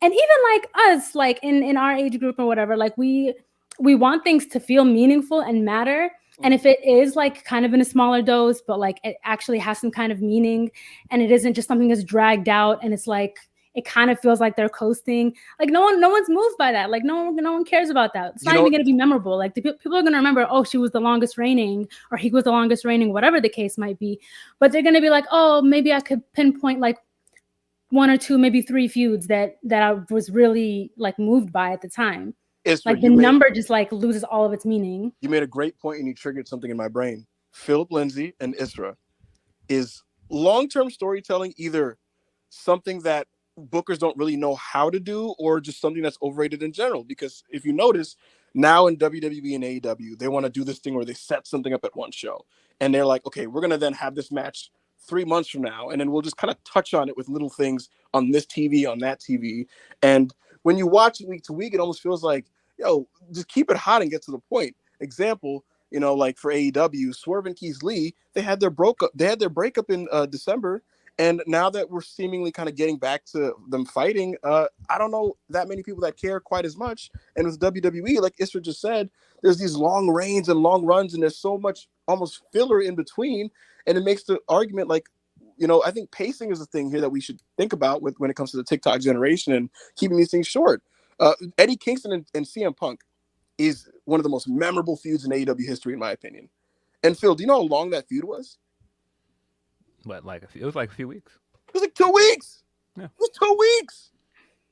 and even like us, like in our age group or whatever, like we want things to feel meaningful and matter. And if it is like kind of in a smaller dose, but like it actually has some kind of meaning, and it isn't just something that's dragged out, and it's like it kind of feels like they're coasting. Like no one's moved by that. Like no one cares about that. It's not even going to be memorable. Like people are going to remember, oh, she was the longest reigning, or he was the longest reigning, whatever the case might be. But they're going to be like, oh, maybe I could pinpoint like 1 or 2, maybe 3 feuds that I was really like moved by at the time. Like the number just like loses all of its meaning. You made a great point and you triggered something in my brain. Philip Lindsay and Isra is long-term storytelling either something that bookers don't really know how to do, or just something that's overrated in general? Because if you notice, now in WWE and AEW, they want to do this thing where they set something up at one show and they're like, okay, we're going to then have this match 3 months from now, and then we'll just kind of touch on it with little things on this TV, on that TV. And when you watch it week to week, it almost feels like, yo, just keep it hot and get to the point. Example, like for AEW, Swerve and Keith Lee, they had their breakup in December, and now that we're seemingly kind of getting back to them fighting, I don't know that many people that care quite as much. And with WWE, like Isra just said, there's these long reigns and long runs, and there's so much almost filler in between, and it makes the argument like, I think pacing is a thing here that we should think about when it comes to the TikTok generation and keeping these things short. Eddie Kingston and CM Punk is one of the most memorable feuds in AEW history, in my opinion. And Phil, do you know how long that feud was? What, it was like a few weeks. It was like 2 weeks. Yeah. It was 2 weeks.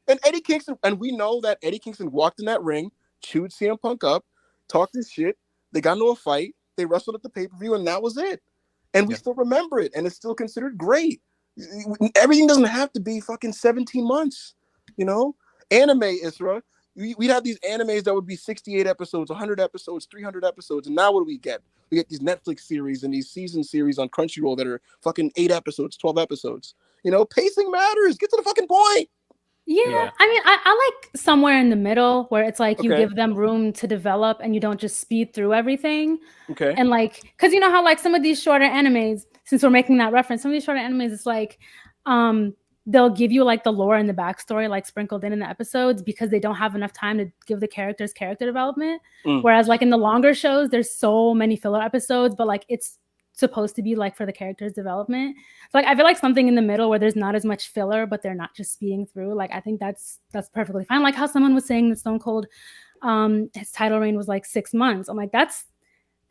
And Eddie Kingston, and we know that Eddie Kingston walked in that ring, chewed CM Punk up, talked his shit. They got into a fight. They wrestled at the pay-per-view, and that was it. And we still remember it, and it's still considered great. Everything doesn't have to be fucking 17 months, Anime, Isra, we'd have these animes that would be 68 episodes, 100 episodes, 300 episodes, and now what do we get? We get these Netflix series and these season series on Crunchyroll that are fucking 8 episodes, 12 episodes. Pacing matters. Get to the fucking point. Yeah. I mean, I like somewhere in the middle where it's like you give them room to develop and you don't just speed through everything. Okay. And like, because you know how like some of these shorter animes, since we're making that reference, some of these shorter animes, it's like they'll give you like the lore and the backstory like sprinkled in the episodes because they don't have enough time to give the characters character development. Whereas like in the longer shows, there's so many filler episodes, but like it's supposed to be like for the characters development. So like I feel like something in the middle where there's not as much filler, but they're not just speeding through. Like I think that's perfectly fine. Like how someone was saying that Stone Cold, his title reign was like 6 months. I'm like, that's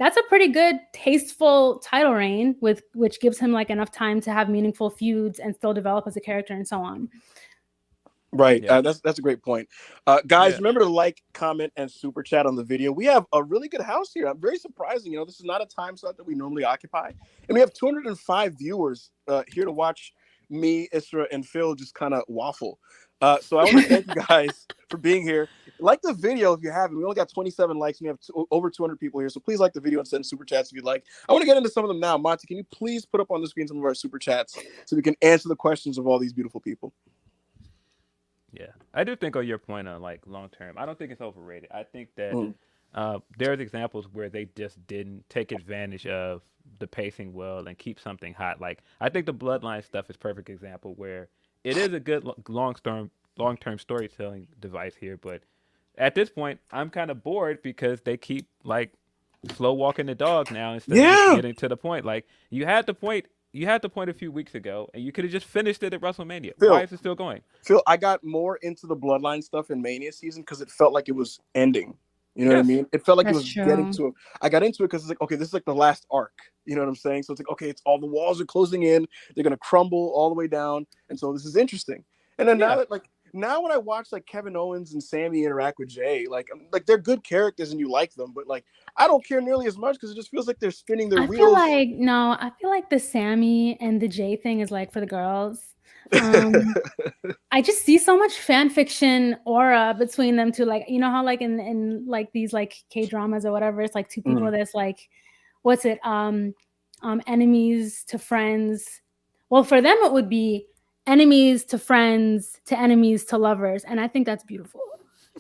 a pretty good, tasteful title reign which gives him like enough time to have meaningful feuds and still develop as a character and so on. Right. Yeah. That's a great point. Guys, remember to like, comment, and super chat on the video. We have a really good house here. I'm very surprising. This is not a time slot that we normally occupy. And we have 205 viewers here to watch me, Isra, and Phil just kind of waffle. So I want to thank you guys for being here. Like the video if you haven't. We only got 27 likes and we have over 200 people here. So please like the video and send super chats if you'd like. I want to get into some of them now. Monty, can you please put up on the screen some of our super chats so we can answer the questions of all these beautiful people? Yeah, I do think on your point on like long term, I don't think it's overrated. I think that there's examples where they just didn't take advantage of the pacing well and keep something hot. Like I think the Bloodline stuff is a perfect example where it is a good long term storytelling device here. But at this point, I'm kind of bored because they keep like slow walking the dog now instead of just getting to the point. Like you had the point a few weeks ago, and you could have just finished it at WrestleMania. Phil, why is it still going? Phil, I got more into the Bloodline stuff in Mania season because it felt like it was ending. You know what I mean? It felt like it was getting to it. I got into it because it's like, okay, this is like the last arc. You know what I'm saying? So it's like, okay, it's all the walls are closing in. They're going to crumble all the way down. And so this is interesting. And then now when I watch like Kevin Owens and Sammy interact with Jay, like they're good characters and you like them, but like I don't care nearly as much because it just feels like they're spinning their wheels. I feel like the Sammy and the Jay thing is like for the girls. I just see so much fan fiction aura between them two. Like, you know how like in like these like K-dramas or whatever, it's like two people that's like, what's it? Enemies to friends. Well, for them it would be enemies to friends to enemies to lovers, and I think that's beautiful.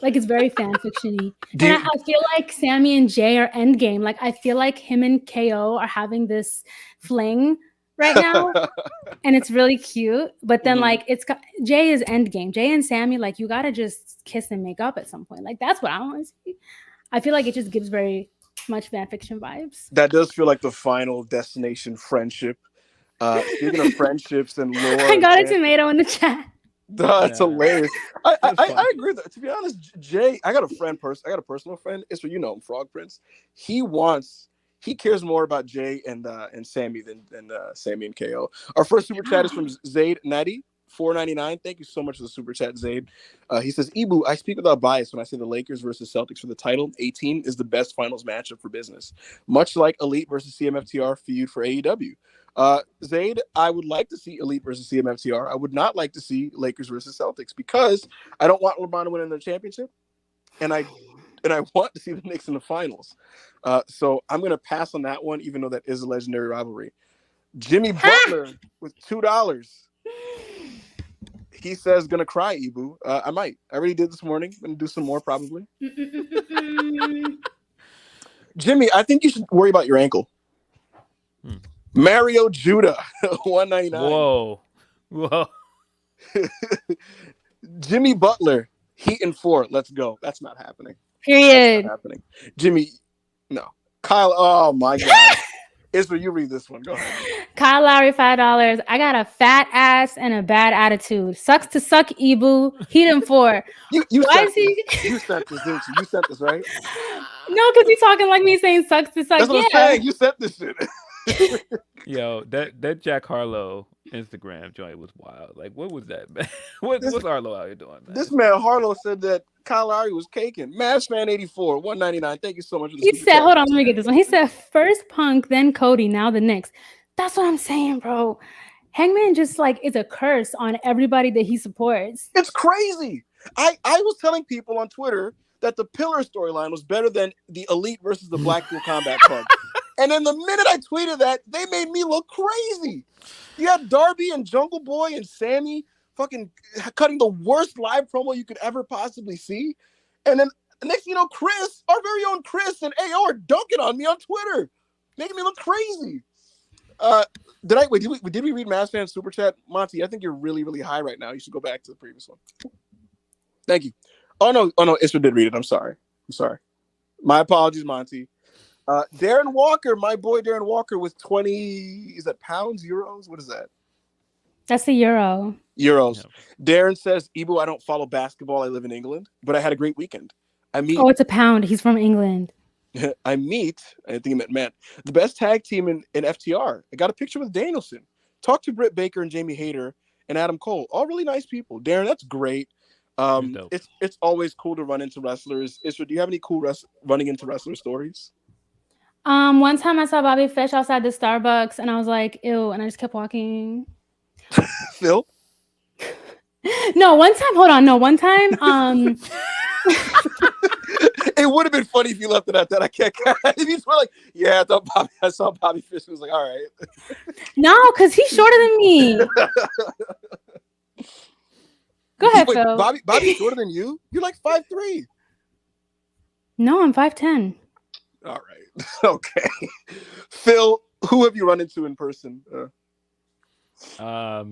Like it's very fan fiction-y. And I feel like Sammy and Jay are endgame. Like I feel like him and KO are having this fling right now, and it's really cute. But then like Jay is endgame. Jay and Sammy, like you gotta just kiss and make up at some point. Like that's what I want to see. I feel like it just gives very much fan fiction vibes. That does feel like the final destination friendship. Speaking of friendships and lore, I got a tomato in the chat. That's hilarious. I agree. To be honest, Jay, I got a personal friend. It's you know him, Frog Prince. He cares more about Jay and Sammy than Sammy and KO. Our first super chat is from Zaid Natty, $4.99. Thank you so much for the super chat, Zaid. He says, Ibu, I speak without bias when I say the Lakers versus Celtics for the title. 18 is the best finals matchup for business. Much like Elite versus CMFTR feud for AEW. Zaid, I would like to see Elite versus CMFTR. I would not like to see Lakers versus Celtics because I don't want LeBron to win the championship, and I want to see the Knicks in the finals. So I'm going to pass on that one, even though that is a legendary rivalry. Jimmy Butler with $2. He says, "Gonna cry, Ibu." I might. I already did this morning. I'm gonna do some more probably. Jimmy, I think you should worry about your ankle. Mario Judah, $1.99. Whoa. Jimmy Butler, Heat and 4. Let's go. That's not happening. Period. That's not happening. Jimmy, no. Kyle, oh my God. Israel, you read this one. Go ahead. Kyle Lowry, $5. I got a fat ass and a bad attitude. Sucks to suck, Ibu. Heat and 4. You sent this, didn't you? You sent this, right? No, because he's talking like me saying sucks to suck. That's what I'm saying. You sent this shit. Yo, that Jack Harlow Instagram joint was wild. Like, what was that, man? What's Harlow out here doing, man? This man Harlow said that Kyle Lowry was caking. Mavs fan 84, $1.99. Thank you so much. For he said, hold on, let me get this one. He said, first Punk, then Cody, now the Knicks. That's what I'm saying, bro. Hangman just like is a curse on everybody that he supports. It's crazy. I was telling people on Twitter that the Pillar storyline was better than the Elite versus the Blackpool Combat Club. And then the minute I tweeted that, they made me look crazy. You had Darby and Jungle Boy and Sammy fucking cutting the worst live promo you could ever possibly see. And then next thing you know, Chris, our very own Chris and AO are dunking on me on Twitter, making me look crazy. Did we read Mavs fan super chat? Monty, I think you're really, really high right now. You should go back to the previous one. Thank you. Oh no, Isra did read it. I'm sorry. My apologies, Monty. Darren Walker, my boy Darren Walker with 20, is that pounds, euros? What is that? That's the euro. Euros. Yeah. Darren says, Ibu, I don't follow basketball. I live in England, but I had a great weekend. Oh, it's a pound. He's from England. I think he meant the best tag team in FTR. I got a picture with Danielson. Talked to Britt Baker and Jamie Hayter and Adam Cole. All really nice people. Darren, that's great. It's always cool to run into wrestlers. Isra, do you have any cool running into wrestler stories? One time I saw Bobby Fish outside the Starbucks and I was like, ew, and I just kept walking. Phil? One time, it would have been funny if you left it at that. I can't. If you were like, yeah, I saw Bobby Fish. It was like, all right. No, because he's shorter than me. Go ahead, Wait, Phil. Bobby's shorter than you? You're like 5'3". No, I'm 5'10". All right. Okay. Phil, who have you run into in person? A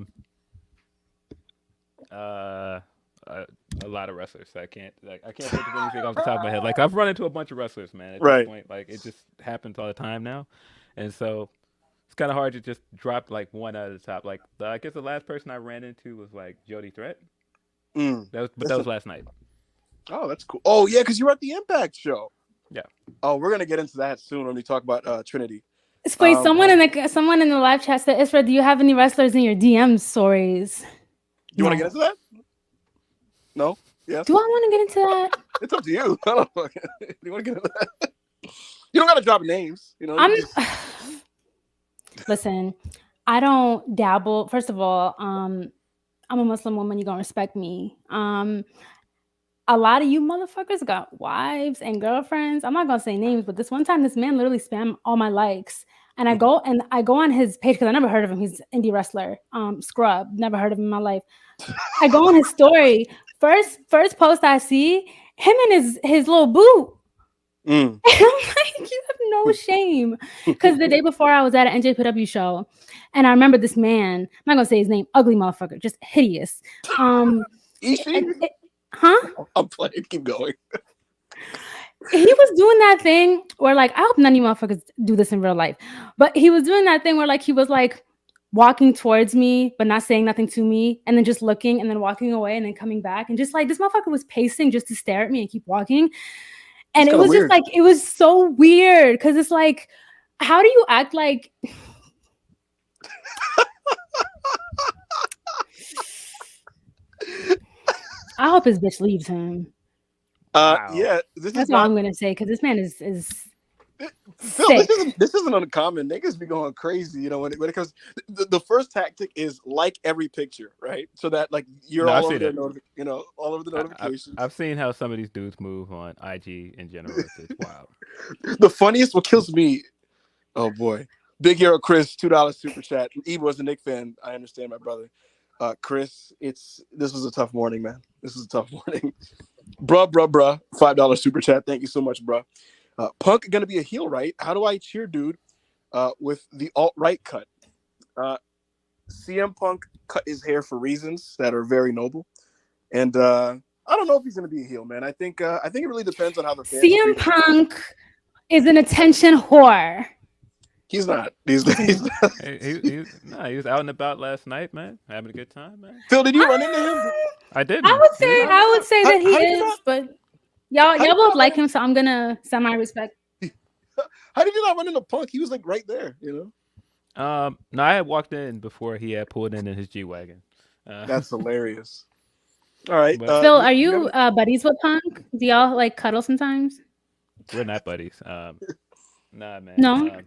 lot of wrestlers. I can't think of anything off the top of my head. Like, I've run into a bunch of wrestlers, man. At this point, like, it just happens all the time now, and so it's kind of hard to just drop like one out of the top. Like, I guess the last person I ran into was like Jody Threat. That was last night. Oh, that's cool. Oh yeah, because you were at the Impact show. Yeah. Oh, we're gonna get into that soon when we talk about Trinity. Wait, someone in the live chat said, Isra, do you have any wrestlers in your DM stories? You want to get into that? No? Yes? Do I want to get into that? It's up to you. I don't know. You want to get into that? You don't got to drop names. You know. Listen, I don't dabble. First of all, I'm a Muslim woman. You're going to respect me. A lot of you motherfuckers got wives and girlfriends. I'm not going to say names, but this one time, this man literally spammed all my likes. And I go on his page because I never heard of him. He's an indie wrestler. Scrub. Never heard of him in my life. I go on his story. First post I see, him and his little boot. And I'm like, you have no shame. Because the day before I was at an NJPW show, and I remember this man, I'm not gonna say his name, ugly motherfucker, just hideous. Ishii? Huh? I'm playing. Keep going. He was doing that thing where, like, I hope none of you motherfuckers do this in real life, but he was doing that thing where, like, he was like walking towards me but not saying nothing to me, and then just looking and then walking away and then coming back, and just like this motherfucker was pacing just to stare at me and keep walking. And it was weird. Just like, it was so weird because it's like, how do you act like I hope his bitch leaves him. Wow. Yeah, that's all I'm gonna say, because this man is Phil, this isn't uncommon. Niggas be going crazy, when it comes. The first tactic is like every picture, right? So that like you're all over their all over the notifications. I've seen how some of these dudes move on IG in general. It's wild. The funniest, what kills me, oh boy, Big Hero Chris, $2 super chat. Eve was a Knicks fan. I understand, my brother. Chris, this was a tough morning, man. This was a tough morning. Bruh, $5 super chat. Thank you so much, bruh. Punk gonna be a heel, right? How do I cheer, dude? With the alt-right cut. CM Punk cut his hair for reasons that are very noble, and I don't know if he's gonna be a heel, man. I think it really depends on how the fans CM Punk is an attention whore. He's not. He's not. He was out and about last night, man, having a good time, man. Phil, did you run into him? I did. I would say that he is, but y'all both like him, so I'm gonna send my respect. How did you not run into Punk? He was like right there, No, I had walked in before he had pulled in his G-Wagon. That's hilarious. All right, Phil, are you buddies with Punk? Do y'all like cuddle sometimes? We're not buddies. Nah, man. No.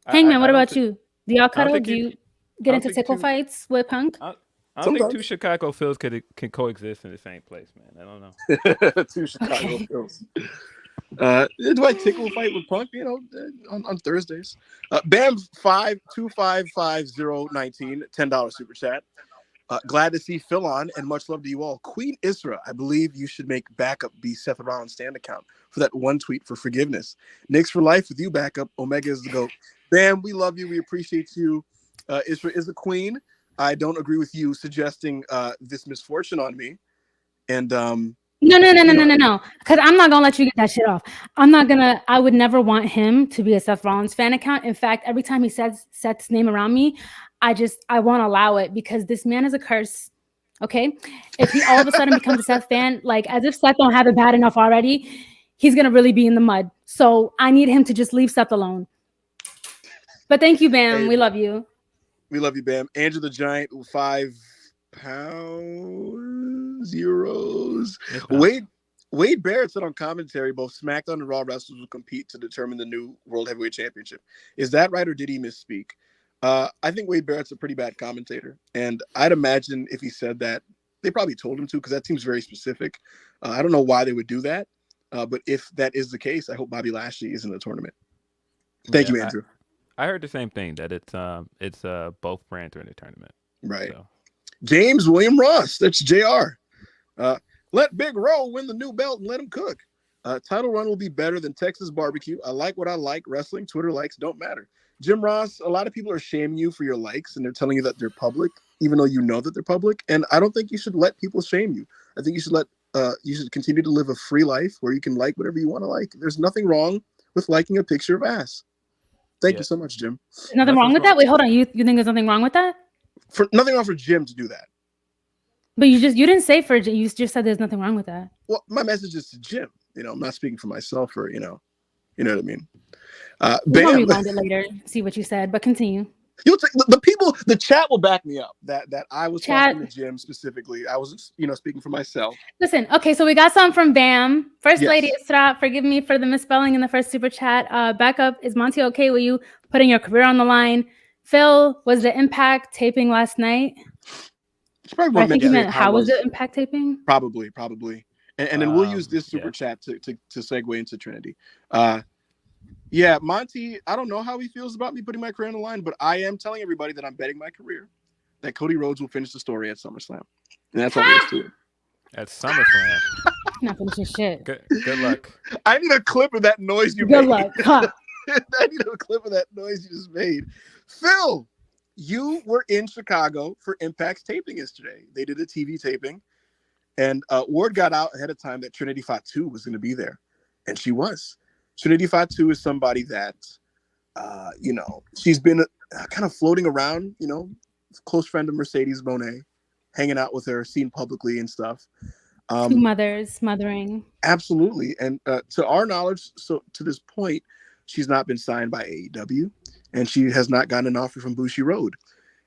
Hangman, what about you? Do y'all cuddle? Do you get into tickle fights with Punk? I don't think two Chicago Phils can coexist in the same place, man. I don't know. Two Chicago Phils. Do I tickle fight with Punk? On Thursdays. Bam 5255019, $10 super chat. Glad to see Phil on, and much love to you all. Queen Isra, I believe you should make Backup be Seth Rollins' stand account for that one tweet for forgiveness. Knicks for life with you, Backup. Omega is the GOAT. Bam, we love you. We appreciate you. Isra is a queen. I don't agree with you suggesting this misfortune on me. And No. Because I'm not gonna let you get that shit off. I would never want him to be a Seth Rollins fan account. In fact, every time he says Seth's name around me, I won't allow it, because this man is a curse. Okay? If he all of a sudden becomes a Seth fan, like as if Seth don't have it bad enough already, he's gonna really be in the mud. So I need him to just leave Seth alone. But thank you, Bam. Hey, we love you. We love you, Bam. Andrew the Giant, £5. Euros. Wade Barrett said on commentary both SmackDown and Raw wrestlers will compete to determine the new World Heavyweight Championship. Is that right, or did he misspeak? I think Wade Barrett's a pretty bad commentator, and I'd imagine if he said that, they probably told him to, because that seems very specific. I don't know why they would do that, but if that is the case, I hope Bobby Lashley is in the tournament. Thank you, Andrew. I heard the same thing, that it's both brands are in the tournament. Right. So. James William Ross, that's JR. Let Big Ro win the new belt and let him cook. Title run will be better than Texas barbecue. I like what I like. Wrestling, Twitter likes don't matter. Jim Ross, a lot of people are shaming you for your likes, and they're telling you that they're public, even though you know that they're public. And I don't think you should let people shame you. I think you should continue to live a free life where you can like whatever you want to like. There's nothing wrong with liking a picture of ass. Thank you so much, Jim. Nothing wrong with that? Wait, hold on. You think there's nothing wrong with that? Nothing wrong for Jim to do that. But you didn't say for Jim. You just said there's nothing wrong with that. Well, my message is to Jim. I'm not speaking for myself, or you know what I mean. We'll rewind it later, see what you said, but continue. You'll take the chat will back me up that I was talking to Jim specifically. I was, speaking for myself. Listen, okay, so we got some from Bam. First Lady Isra, forgive me for the misspelling in the first super chat. Backup, is Monty okay with you putting your career on the line? Phil, was the Impact taping last night? I think you meant how was the Impact taping? Probably. And then we'll use this super chat to segue into Trinity. Yeah, Monty, I don't know how he feels about me putting my career on the line, but I am telling everybody that I'm betting my career that Cody Rhodes will finish the story at SummerSlam. And that's all there is to it. At SummerSlam? Not finishing shit. Good luck. I need a clip of that noise you made. Good luck. I need a clip of that noise you just made. Phil, you were in Chicago for Impact's taping yesterday. They did a TV taping, and word got out ahead of time that Trinity Fatu was going to be there, and she was. Trinity Fatu is somebody that, she's been kind of floating around, close friend of Mercedes Monet, hanging out with her, seen publicly and stuff. Two mothers mothering. Absolutely. And to our knowledge, so to this point, she's not been signed by AEW, and she has not gotten an offer from Bushi Road.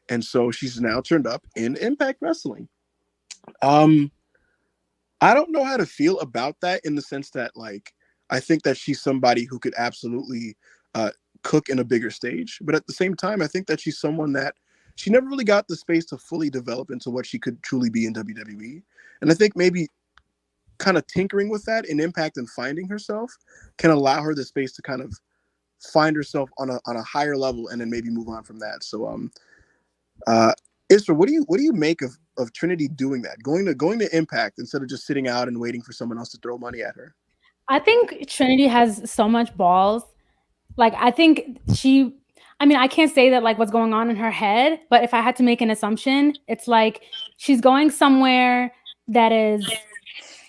And so she's now turned up in Impact Wrestling. I don't know how to feel about that, in the sense that, like, I think that she's somebody who could absolutely cook in a bigger stage. But at the same time, I think that she's someone that she never really got the space to fully develop into what she could truly be in WWE. And I think maybe kind of tinkering with that in Impact and finding herself can allow her the space to kind of find herself on a higher level, and then maybe move on from that. So Isra, what do you make of Trinity doing that, going to Impact instead of just sitting out and waiting for someone else to throw money at her? I think Trinity has so much balls. Like, I think I can't say that like what's going on in her head, but if I had to make an assumption, it's like she's going somewhere that is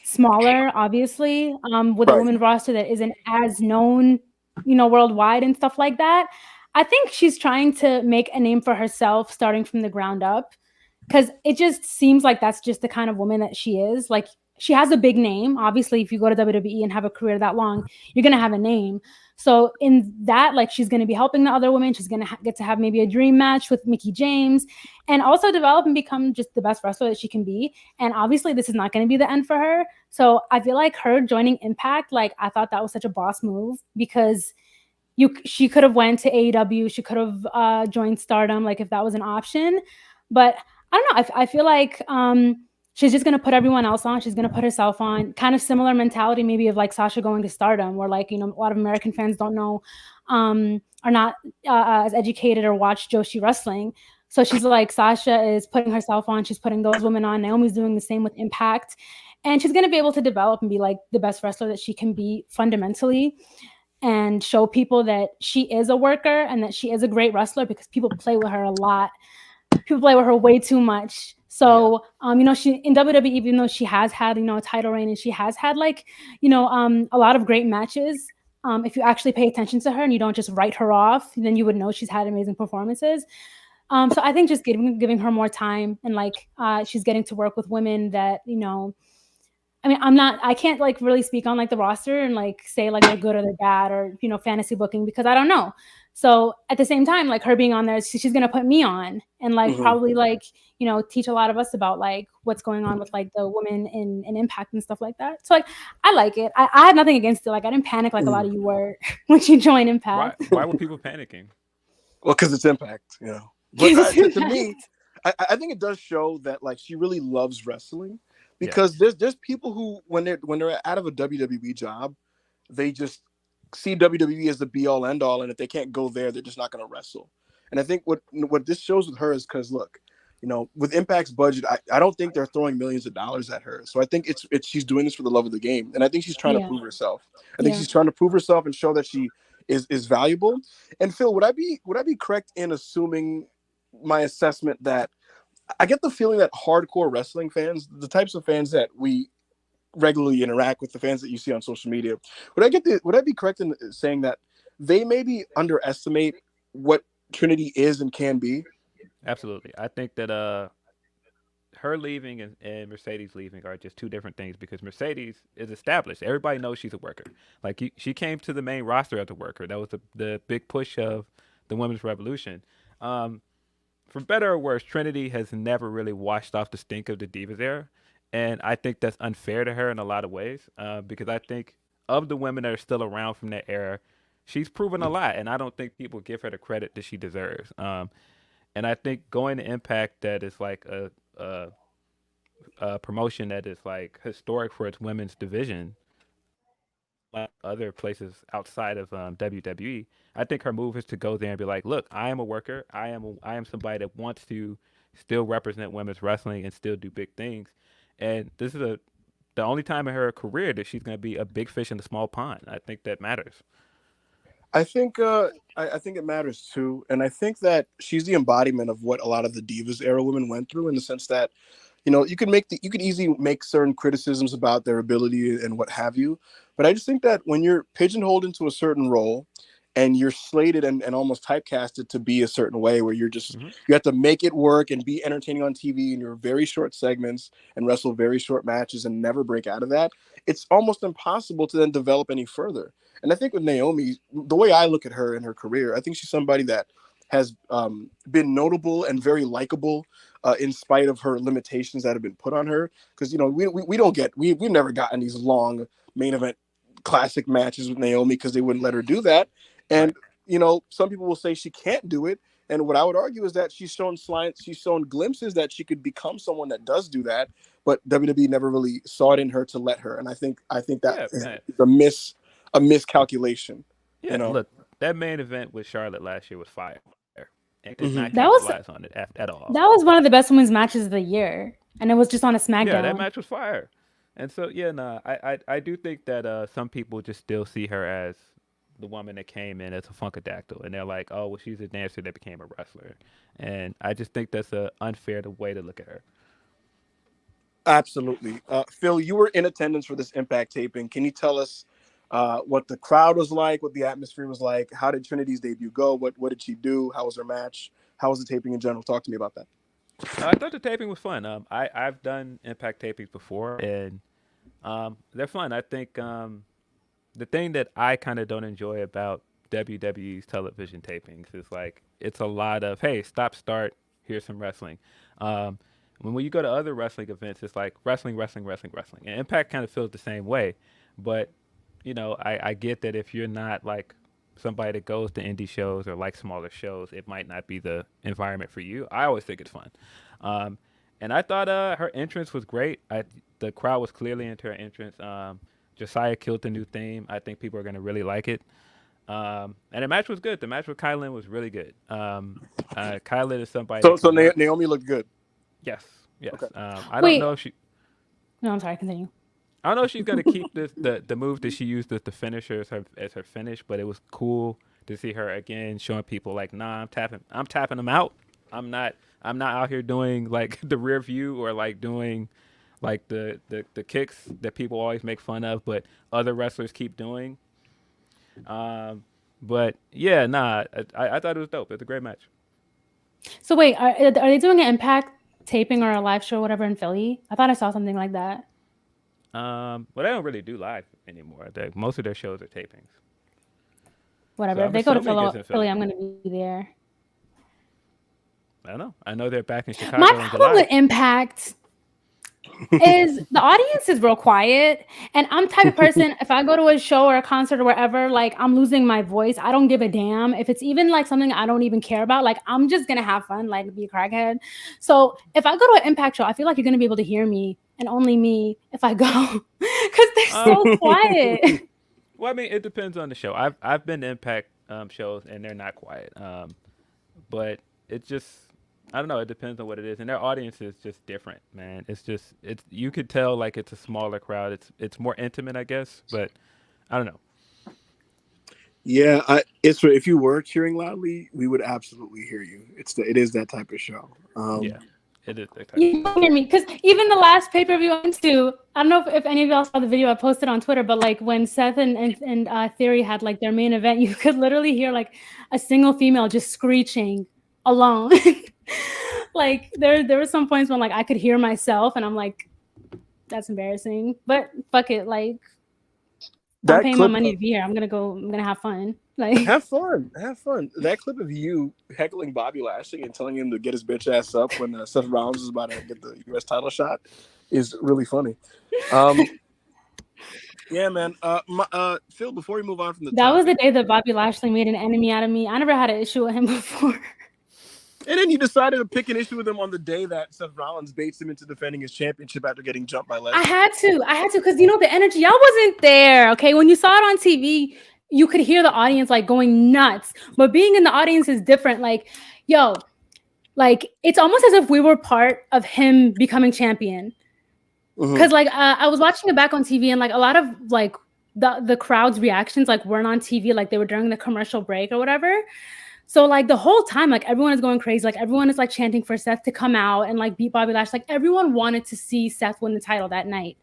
smaller, obviously, with a women roster that isn't as known, worldwide and stuff like that. I think she's trying to make a name for herself, starting from the ground up, because it just seems like that's just the kind of woman that she is. Like, she has a big name. Obviously, if you go to WWE and have a career that long, you're going to have a name. So in that, like, she's going to be helping the other women. She's going to get to have maybe a dream match with Mickie James, and also develop and become just the best wrestler that she can be. And obviously, this is not going to be the end for her. So I feel like her joining Impact, like, I thought that was such a boss move, because she could have went to AEW. She could have joined Stardom, like, if that was an option. But I don't know. I feel like she's just going to put everyone else on. She's going to put herself on. Kind of similar mentality maybe of like Sasha going to Stardom, where, like, a lot of American fans don't know, are not as educated or watch Joshi wrestling. So she's like, Sasha is putting herself on. She's putting those women on. Naomi's doing the same with Impact. And she's going to be able to develop and be like the best wrestler that she can be fundamentally, and show people that she is a worker and that she is a great wrestler, because people play with her a lot. People play with her way too much. So, she in WWE, even though she has had, a title reign, and she has had like, a lot of great matches. If you actually pay attention to her and you don't just write her off, then you would know she's had amazing performances. So I think just giving her more time, and like she's getting to work with women that, I can't like really speak on like the roster and like say like they're good or they're bad, or, fantasy booking, because I don't know. So at the same time, like, her being on there, she's going to put me on, and like probably like, teach a lot of us about like what's going on with like the women in Impact and stuff like that. So like, I like it. I had nothing against it. Like, I didn't panic like a lot of you were when you joined Impact. Why were people panicking? Well, because it's Impact, But to me, I think it does show that like she really loves wrestling, because there's people who when they're out of a WWE job, they just see WWE as the be all end all, and if they can't go there, they're just not going to wrestle. And I think what this shows with her is, because look, with Impact's budget, I don't think they're throwing millions of dollars at her. So I think it's she's doing this for the love of the game, and I think she's trying to prove herself. I think she's trying to prove herself and show that she is valuable. And Phil, would I be correct in assuming my assessment that I get the feeling that hardcore wrestling fans, the types of fans that we regularly interact with, the fans that you see on social media, would I be correct in saying that they maybe underestimate what Trinity is and can be? Absolutely. I think that her leaving and Mercedes leaving are just two different things, because Mercedes is established. Everybody knows she's a worker. Like, she came to the main roster as a worker. That was the big push of the women's revolution. For better or worse, Trinity has never really washed off the stink of the Divas era. And I think that's unfair to her in a lot of ways, because I think of the women that are still around from that era, she's proven a lot. And I don't think people give her the credit that she deserves. And I think going to Impact, that is like a promotion that is like historic for its women's division, like other places outside of WWE. I think her move is to go there and be like, look, I am a worker. I am somebody that wants to still represent women's wrestling and still do big things. And this is the only time in her career that she's going to be a big fish in a small pond. I think that matters. I think I think it matters too, and I think that she's the embodiment of what a lot of the Divas era women went through, in the sense that, you know, you could easily make certain criticisms about their ability and what have you, but I just think that when you're pigeonholed into a certain role and you're slated and almost typecasted to be a certain way, where you have to make it work and be entertaining on TV, and you're very short segments and wrestle very short matches and never break out of that, it's almost impossible to then develop any further. And I think with Naomi, the way I look at her in her career, I think she's somebody that has been notable and very likable, in spite of her limitations that have been put on her. Because, you know, we've never gotten these long main event classic matches with Naomi because they wouldn't let her do that. And, you know, some people will say she can't do it. And what I would argue is that she's shown glimpses that she could become someone that does do that, but WWE never really saw it in her to let her. And I think that is a miscalculation. Yeah, you know? Look, that main event with Charlotte last year was fire. And did not That was- capitalize on it at all. That was one of the best women's matches of the year, and it was just on a SmackDown. Yeah, that match was fire. And so, I do think that some people just still see her as the woman that came in as a Funkadactyl, and they're like, oh, well, she's a dancer that became a wrestler. And I just think that's an unfair way to look at her. Absolutely. Phil, you were in attendance for this Impact taping. Can you tell us what the crowd was like, what the atmosphere was like? How did Trinity's debut go? What did she do? How was her match? How was the taping in general? Talk to me about that. I thought the taping was fun. I've done Impact tapings before, and they're fun. I think the thing that I kind of don't enjoy about WWE's television tapings is like it's a lot of, hey, stop, start, here's some wrestling. When you go to other wrestling events, it's like wrestling. And Impact kind of feels the same way. But, you know, I get that if you're not like somebody that goes to indie shows or like smaller shows, it might not be the environment for you. I always think it's fun. And I thought her entrance was great. The crowd was clearly into her entrance. Josiah killed the new theme. I think people are going to really like it. And the match was good. The match with Kylan was really good. Kylan is somebody. So Naomi looked good. Yes. Okay. I don't know if she. No, I'm sorry. Continue. I don't know if she's gonna keep the move that she used as the finisher as her finish, but it was cool to see her again showing people like, nah, I'm tapping them out. I'm not out here doing like the rear view or like doing like the kicks that people always make fun of, but other wrestlers keep doing. But yeah, I thought it was dope. It's a great match. So wait, are they doing an Impact taping or a live show, whatever, in Philly? I thought I saw something like that. Well, they don't really do live anymore. Most of their shows are tapings. Whatever. So if they go to Philly, I'm going to be there. I don't know. I know they're back in Chicago. My in problem July. with Impact is the audience is real quiet, and I'm the type of person, if I go to a show or a concert or wherever, like I'm losing my voice, I don't give a damn if it's even like something I don't even care about. Like I'm just gonna have fun, like be a crackhead. So if I go to an Impact show, I feel like you're gonna be able to hear me and only me if I go, because they're so quiet. Well, I mean, it depends on the show. I've been to Impact shows and they're not quiet. But it just, I don't know. It depends on what it is, and their audience is just different, man. It's you could tell like it's a smaller crowd. It's more intimate, I guess. But I don't know. Yeah, if you were cheering loudly, we would absolutely hear you. It is that type of show. Yeah, it is that type. You hear me? Because even the last pay-per-view I went to, I don't know if any of y'all saw the video I posted on Twitter, but like when Seth and Theory had like their main event, you could literally hear like a single female just screeching alone. Like there were some points when like I could hear myself, and I'm like, that's embarrassing. But fuck it, like I'm paying my money to be here. I'm gonna have fun. Like have fun. That clip of you heckling Bobby Lashley and telling him to get his bitch ass up when Seth Rollins is about to get the U.S. title shot is really funny. Yeah, man. Phil, before we move on from the that was the day that Bobby Lashley made an enemy out of me. I never had an issue with him before. And then you decided to pick an issue with him on the day that Seth Rollins baits him into defending his championship after getting jumped by Lesnar. I had to, because you know the energy. Y'all wasn't there, okay? When you saw it on TV, you could hear the audience like going nuts. But being in the audience is different. Like, yo, like it's almost as if we were part of him becoming champion. Because like I was watching it back on TV, and like a lot of like the crowd's reactions like weren't on TV, like they were during the commercial break or whatever. So like the whole time, like everyone is going crazy. Like everyone is like chanting for Seth to come out and like beat Bobby Lashley. Like everyone wanted to see Seth win the title that night.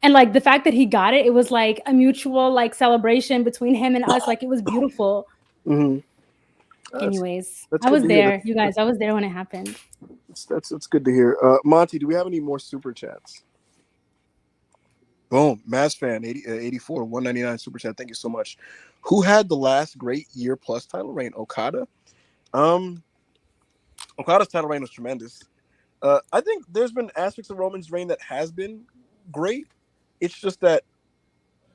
And like the fact that he got it, it was like a mutual like celebration between him and us. Like it was beautiful. Mm-hmm. Anyways, that's I good was to hear. there, you guys. I was there when it happened. That's good to hear. Monty, do we have any more super chats? Boom, Mazfan 84 199 super chat. Thank you so much. Who had the last great year plus title reign? Okada. Okada's title reign was tremendous. I think there's been aspects of Roman's reign that has been great. It's just that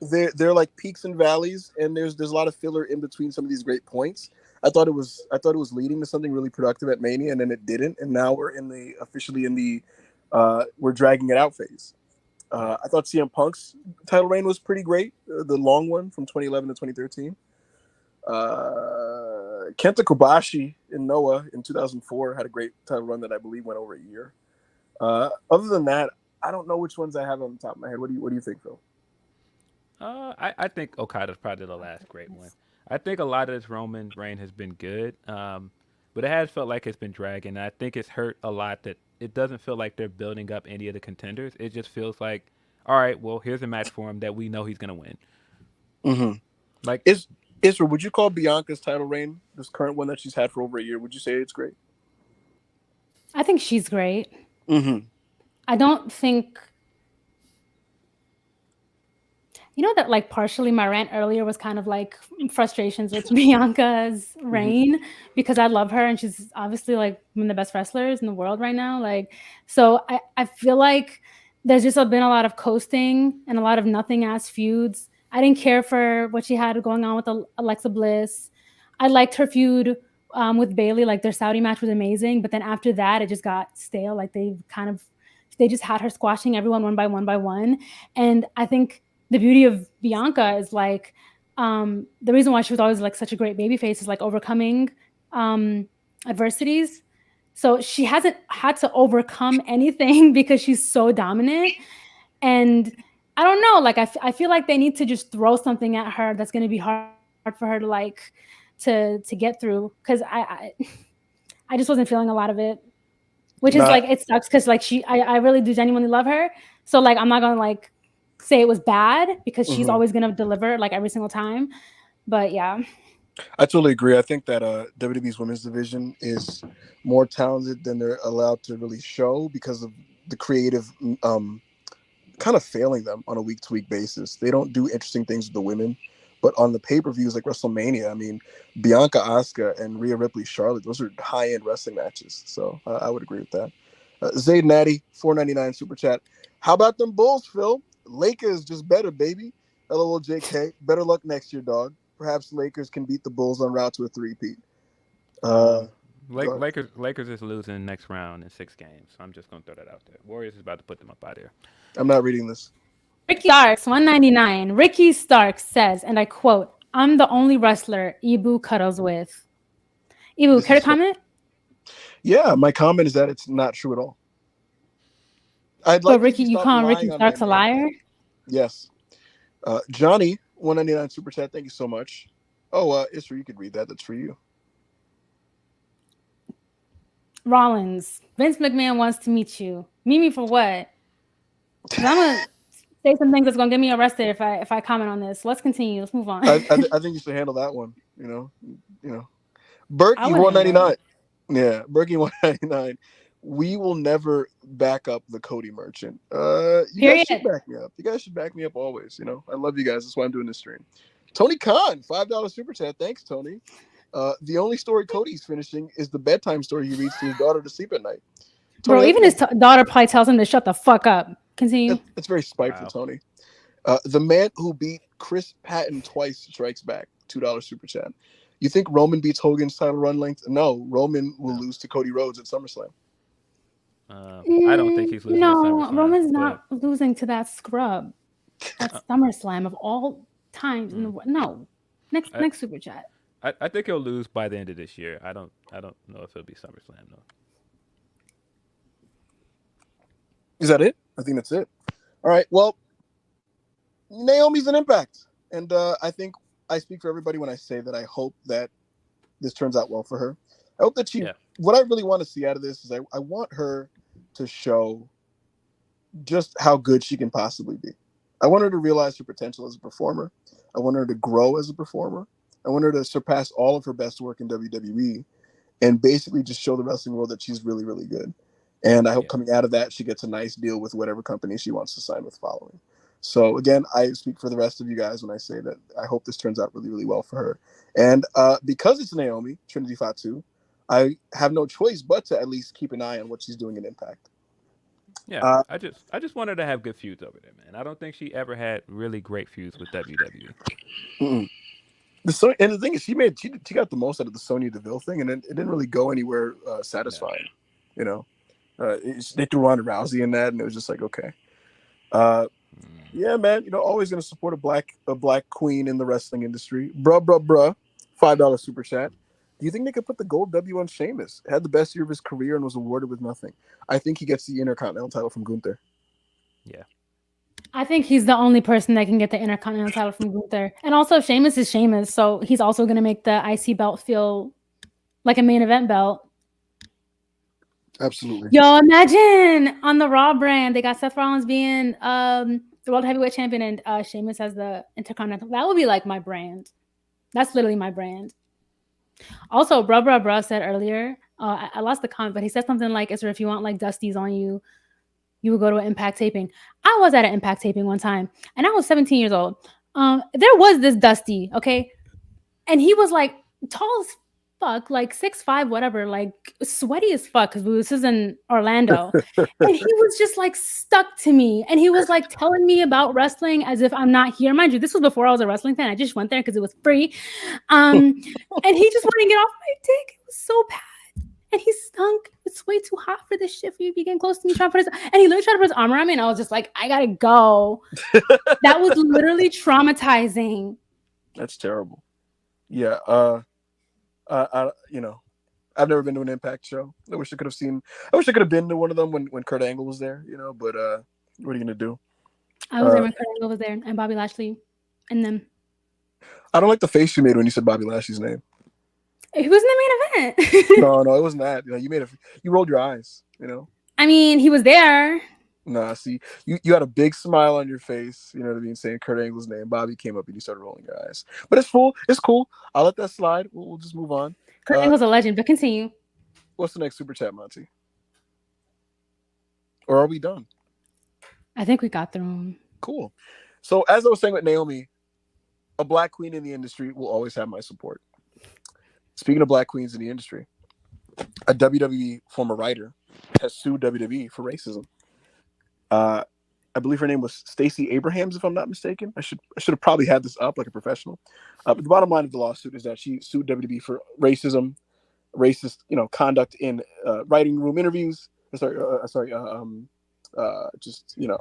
they're like peaks and valleys, and there's a lot of filler in between some of these great points. I thought it was leading to something really productive at Mania, and then it didn't, and now we're officially in the we're dragging it out phase. I thought CM Punk's title reign was pretty great, the long one from 2011 to 2013. Kenta Kobashi in Noah in 2004 had a great title run that I believe went over a year. Other than that, I don't know which ones I have on the top of my head. What do you think, Phil? I think Okada's probably the last great one. I think a lot of this Roman reign has been good, but it has felt like it's been dragging. And I think it's hurt a lot that it doesn't feel like they're building up any of the contenders. It just feels like, all right, well, here's a match for him that we know he's going to win. Mm-hmm. Like, Israel, would you call Bianca's title reign, this current one that she's had for over a year, would you say it's great? I think she's great. Mm-hmm. I don't think... You know that like partially my rant earlier was kind of like frustrations with Bianca's reign because I love her and she's obviously like one of the best wrestlers in the world right now. Like, so I feel like there's just been a lot of coasting and a lot of nothing ass feuds. I didn't care for what she had going on with Alexa Bliss. I liked her feud with Bayley. Like their Saudi match was amazing, but then after that it just got stale. Like they just had her squashing everyone one by one. And I think the beauty of Bianca is like the reason why she was always like such a great babyface is like overcoming adversities. So she hasn't had to overcome anything because she's so dominant. And I don't know, like I feel like they need to just throw something at her that's going to be hard for her to like to get through, because I just wasn't feeling a lot of it, which is like it sucks because like I really do genuinely love her. So like I'm not gonna like say it was bad because she's always gonna deliver like every single time. But yeah, I totally agree. I think that WWE's women's division is more talented than they're allowed to really show because of the creative kind of failing them on a week-to-week basis. They don't do interesting things with the women, but on the pay-per-views like WrestleMania, I mean, Bianca, Asuka, and Rhea Ripley, Charlotte, those are high-end wrestling matches. So I would agree with that. Zayd Natty, $4.99 super chat. How about them Bulls, Phil? Lakers just better, baby. LOL JK. Better luck next year, dog. Perhaps Lakers can beat the Bulls on route to a three-peat. Lakers is losing next round in 6 games. So I'm just going to throw that out there. Warriors is about to put them up out here. I'm not reading this. Ricky Starks, $1.99. Ricky Starks says, and I quote, "I'm the only wrestler Ibu cuddles with." Ibu, care to comment? Yeah, my comment is that it's not true at all. I'd like Ricky, you call Ricky Starks a liar? Yes. Johnny, $1.99 super chat. Thank you so much. Oh, Isra, you could read that. That's for you. Rollins, Vince McMahon wants to meet you. Meet me for what? I'm gonna say some things that's gonna get me arrested if I comment on this. Let's continue. Let's move on. I think you should handle that one. You know. Berkey, $1.99. Yeah, Berkey, $1.99. We will never back up the Cody merchant. You guys should back me up. You guys should back me up always. I love you guys. That's why I'm doing this stream. Tony Khan, $5 super chat. Thanks, Tony. The only story Cody's finishing is the bedtime story he reads to his daughter to sleep at night. Tony, bro, even his daughter probably tells him to shut the fuck up. Continue. It's very spiteful, Tony. The man who beat Chris Patton twice strikes back. $2 super chat. You think Roman beats Hogan's title run length? No, Roman will lose to Cody Rhodes at SummerSlam. I don't think he's losing. No, Roman's not losing to that scrub. That's SummerSlam of all times. No, next super chat. I think he'll lose by the end of this year. I don't know if it'll be SummerSlam though. Is that it? I think that's it. All right. Well, Naomi's an impact. And I think I speak for everybody when I say that I hope that this turns out well for her. I hope that what I really want to see out of this is I want her to show just how good she can possibly be. I want her to realize her potential as a performer. I want her to grow as a performer. I want her to surpass all of her best work in WWE and basically just show the wrestling world that she's really, really good. And I hope coming out of that, she gets a nice deal with whatever company she wants to sign with following. So again, I speak for the rest of you guys when I say that I hope this turns out really, really well for her. And because it's Naomi, Trinity Fatu, I have no choice but to at least keep an eye on what she's doing in Impact. Yeah, I just want her to have good feuds over there, man. I don't think she ever had really great feuds with WWE. And the thing is, she got the most out of the Sonya Deville thing, and it didn't really go anywhere satisfying. No. You know, they threw Ronda Rousey in that, and it was just like, okay, yeah, man. You know, always gonna support a black queen in the wrestling industry. Bruh. $5 super chat. Do you think they could put the gold W on Sheamus? Had the best year of his career and was awarded with nothing. I think he gets the Intercontinental title from Gunther. Yeah. I think he's the only person that can get the Intercontinental title from Gunther. And also, Sheamus is Sheamus, so he's also going to make the IC belt feel like a main event belt. Absolutely. Yo, imagine on the Raw brand, they got Seth Rollins being the World Heavyweight Champion and Sheamus as the Intercontinental. That would be like my brand. That's literally my brand. Also, bruh said earlier, I lost the comment, but he said something like, if you want like Dusties on you, you would go to an Impact taping. I was at an Impact taping one time, and I was 17 years old. There was this Dusty, okay? And he was like tall as fuck, like 6'5", whatever, like sweaty as fuck, because this is in Orlando. And he was just like stuck to me. And he was like telling me about wrestling as if I'm not here. Mind you, this was before I was a wrestling fan. I just went there because it was free. And he just wanted to get off my dick. It was so bad. And he stunk. It's way too hot for this shit for you to be getting close to me. And he literally tried to put his arm around me, and I was just like, I gotta go. That was literally traumatizing. That's terrible. Yeah. You know, I've never been to an Impact show. I wish I could have been to one of them when Kurt Angle was there, you know, but what are you gonna do? I was there when Kurt Angle was there and Bobby Lashley and them. I don't like the face you made when you said Bobby Lashley's name. He was in the main event. No, it wasn't that. You know, you rolled your eyes, you know. I mean, he was there. Nah, see, you had a big smile on your face, you know what I mean, saying Kurt Angle's name. Bobby came up and you started rolling your eyes. But it's cool. It's cool. I'll let that slide. We'll just move on. Kurt Angle's a legend, but continue. What's the next super chat, Monty? Or are we done? I think we got through them. Cool. So as I was saying with Naomi, a black queen in the industry will always have my support. Speaking of black queens in the industry, a WWE former writer has sued WWE for racism. I believe her name was Stacey Abrahams, if I'm not mistaken. I should have probably had this up like a professional. But the bottom line of the lawsuit is that she sued WWE for racism, racist, you know, conduct in writing room interviews. Just, you know,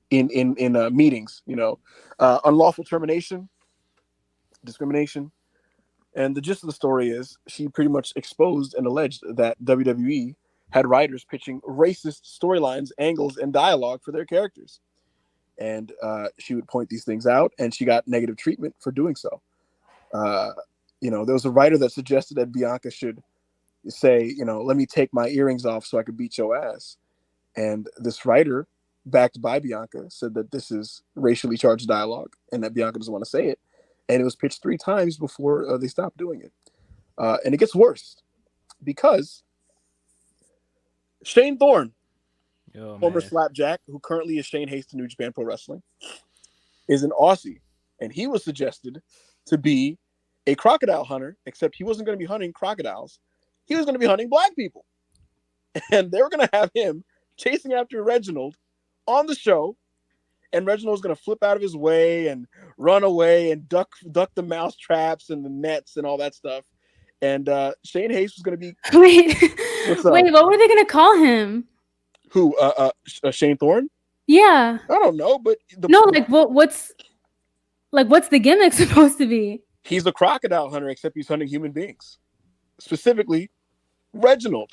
in meetings, you know, unlawful termination, discrimination. And the gist of the story is she pretty much exposed and alleged that WWE had writers pitching racist storylines, angles, and dialogue for their characters. And she would point these things out, and she got negative treatment for doing so. You know, there was a writer that suggested that Bianca should say, you know, let me take my earrings off so I could beat your ass. And this writer, backed by Bianca, said that this is racially charged dialogue and that Bianca doesn't want to say it. And it was pitched 3 times before they stopped doing it. And it gets worse because Shane Thorne, former Slapjack, who currently is Shane Hayes in New Japan Pro Wrestling, is an Aussie. And he was suggested to be a crocodile hunter, except he wasn't going to be hunting crocodiles. He was going to be hunting black people. And they were going to have him chasing after Reginald on the show. And Reginald was going to flip out of his way and run away and duck the mouse traps and the nets and all that stuff. And Shane Hayes was going to be... Wait, what were they going to call him? Who? Shane Thorne? Yeah. I don't know, but... what's the gimmick supposed to be? He's a crocodile hunter, except he's hunting human beings. Specifically, Reginald.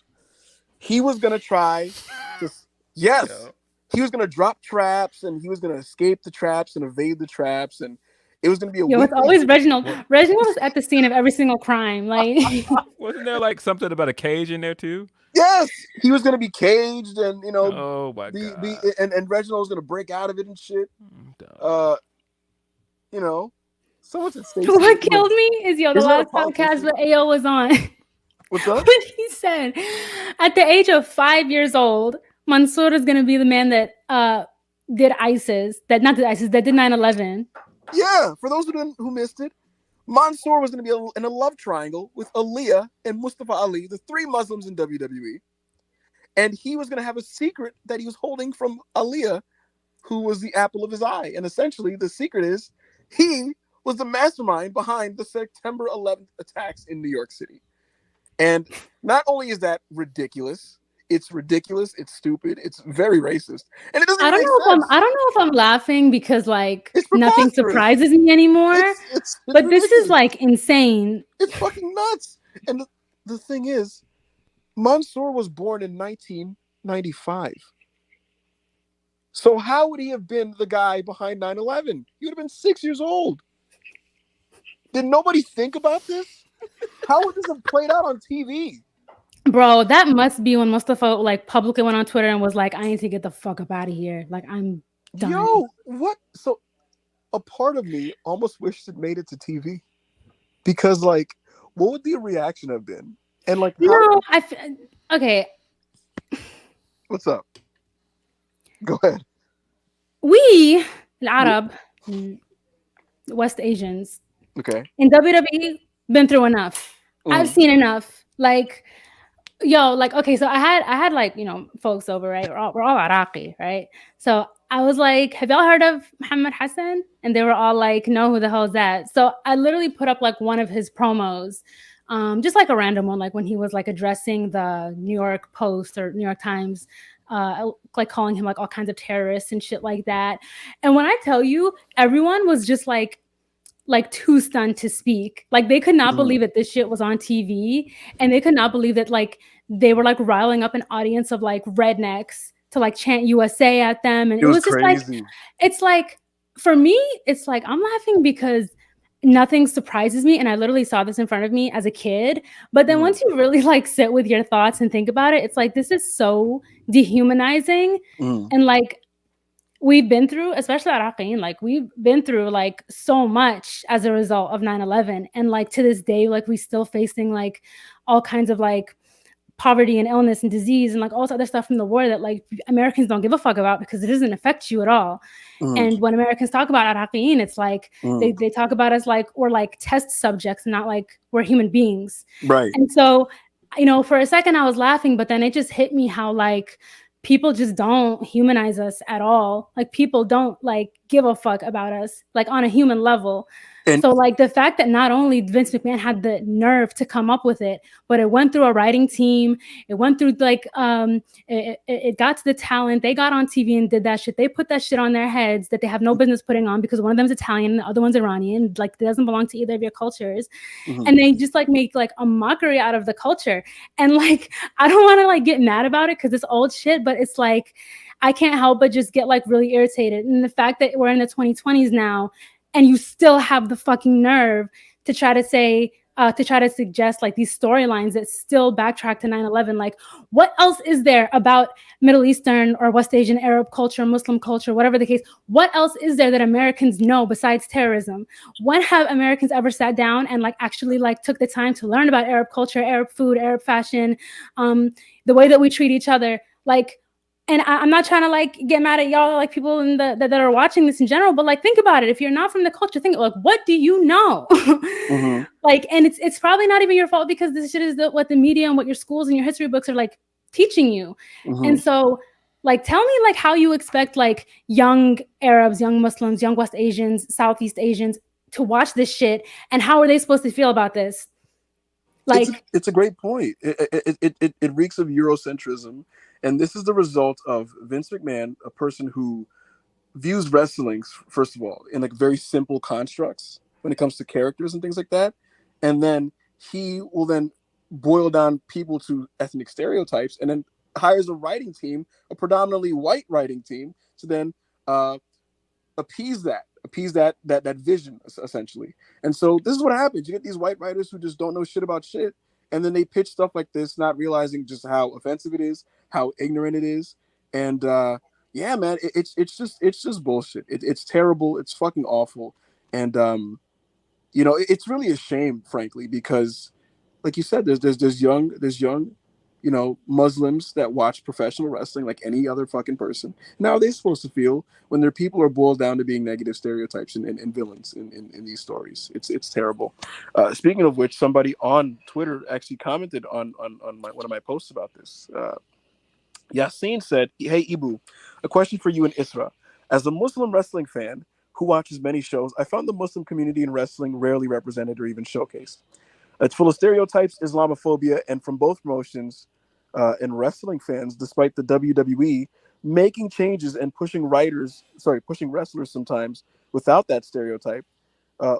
He was going to try to... Yes. he was gonna drop traps and he was gonna escape the traps and evade the traps, and it was gonna be a Yo, it's weekly. always Reginald. Reginald is at the scene of every single crime. Like, Wasn't there like something about a cage in there too? Yes, he was gonna be caged, and Oh my god. and Reginald was gonna break out of it and shit. Dog. Someone said Stacey. what killed me is the Isn't that a last politician? podcast that AO was on. What's up? When he said, at the age of 5 years old, Mansoor is gonna be the man that did ISIS, that did 9/11. Yeah, for those who missed it, Mansoor was going to be in a love triangle with Aaliyah and Mustafa Ali, the 3 Muslims in WWE. And he was going to have a secret that he was holding from Aaliyah, who was the apple of his eye. And essentially, the secret is he was the mastermind behind the September 11th attacks in New York City. And not only is that ridiculous, it's stupid, it's very racist, and it doesn't. I don't know if I'm laughing because like It's nothing preposterous. surprises me anymore. It's but this ridiculous. is like insane. It's fucking nuts. And the thing is, Mansoor was born in 1995. So how would he have been the guy behind 9/11? He would have been 6 years old. Did nobody think about this? How would this have played out on TV? Bro, that must be when Mustafa like publicly went on Twitter and was like, I need to get the fuck up out of here. Like, I'm done. Yo, what? So a part of me almost wished it made it to TV. Because, like, what would the reaction have been? And, like, okay. What's up? Go ahead. We, Arab, West Asians, okay, in WWE, been through enough. I've seen enough. Like, yo, like, okay, so I had like, folks over, right? We're all Iraqi, right? So I was like, have y'all heard of Muhammad Hassan? And they were all like, no, who the hell is that? So I literally put up like one of his promos, just like a random one, like when he was like addressing the New York Post or New York Times, like calling him like all kinds of terrorists and shit like that. And when I tell you, everyone was just like too stunned to speak. Like they could not believe that this shit was on TV, and they could not believe that like they were like riling up an audience of like rednecks to like chant USA at them. And it was just crazy. Like, it's like, for me, it's like I'm laughing because nothing surprises me, and I literally saw this in front of me as a kid. But then once you really like sit with your thoughts and think about it, it's like this is so dehumanizing. And like we've been through, especially Iraqi, like we've been through like so much as a result of 9/11, and like to this day, like we still facing like all kinds of like poverty and illness and disease and like all this other stuff from the war that like Americans don't give a fuck about because it doesn't affect you at all. And when Americans talk about Iraqi, it's like they talk about us like we're like test subjects, not like we're human beings. Right. And so, for a second I was laughing, but then it just hit me how like people just don't humanize us at all. Like people don't like give a fuck about us like on a human level. And so like the fact that not only Vince McMahon had the nerve to come up with it, but it went through a writing team, it went through like it got to the talent, they got on TV and did that shit. They put that shit on their heads that they have no business putting on because one of them's Italian and the other one's Iranian, like it doesn't belong to either of your cultures. And they just like make like a mockery out of the culture. And like I don't want to like get mad about it because it's old shit, but it's like I can't help but just get like really irritated. And the fact that we're in the 2020s now and you still have the fucking nerve to try to say, to try to suggest like these storylines that still backtrack to 9/11. Like, what else is there about Middle Eastern or West Asian Arab culture, Muslim culture, whatever the case? What else is there that Americans know besides terrorism? When have Americans ever sat down and like actually like took the time to learn about Arab culture, Arab food, Arab fashion, the way that we treat each other? Like, and I'm not trying to like get mad at y'all, like people in that are watching this in general, but like think about it. If you're not from the culture, think like, what do you know? Like, and it's probably not even your fault because this shit is what the media and what your schools and your history books are like teaching you. And so, like, tell me like how you expect like young Arabs, young Muslims, young West Asians, Southeast Asians to watch this shit, and how are they supposed to feel about this? Like, it's a great point. It reeks of Eurocentrism. And this is the result of Vince McMahon, a person who views wrestling, first of all, in like very simple constructs when it comes to characters and things like that. And then he will then boil down people to ethnic stereotypes and then hires a writing team, a predominantly white writing team, to then appease that vision essentially. And so this is what happens. You get these white writers who just don't know shit about shit, and then they pitch stuff like this, not realizing just how offensive it is, how ignorant it is. And yeah, man, it's just bullshit. It's terrible. It's fucking awful. And it's really a shame, frankly, because like you said, there's young Muslims that watch professional wrestling like any other fucking person. And how are they supposed to feel when their people are boiled down to being negative stereotypes and villains in these stories? It's terrible. Speaking of which, somebody on Twitter actually commented on one of my posts about this. Yassine said, "Hey Ibu, a question for you and Isra. As a Muslim wrestling fan who watches many shows, I found the Muslim community in wrestling rarely represented or even showcased. It's full of stereotypes, Islamophobia, and from both promotions and wrestling fans, despite the WWE making changes and pushing wrestlers sometimes without that stereotype,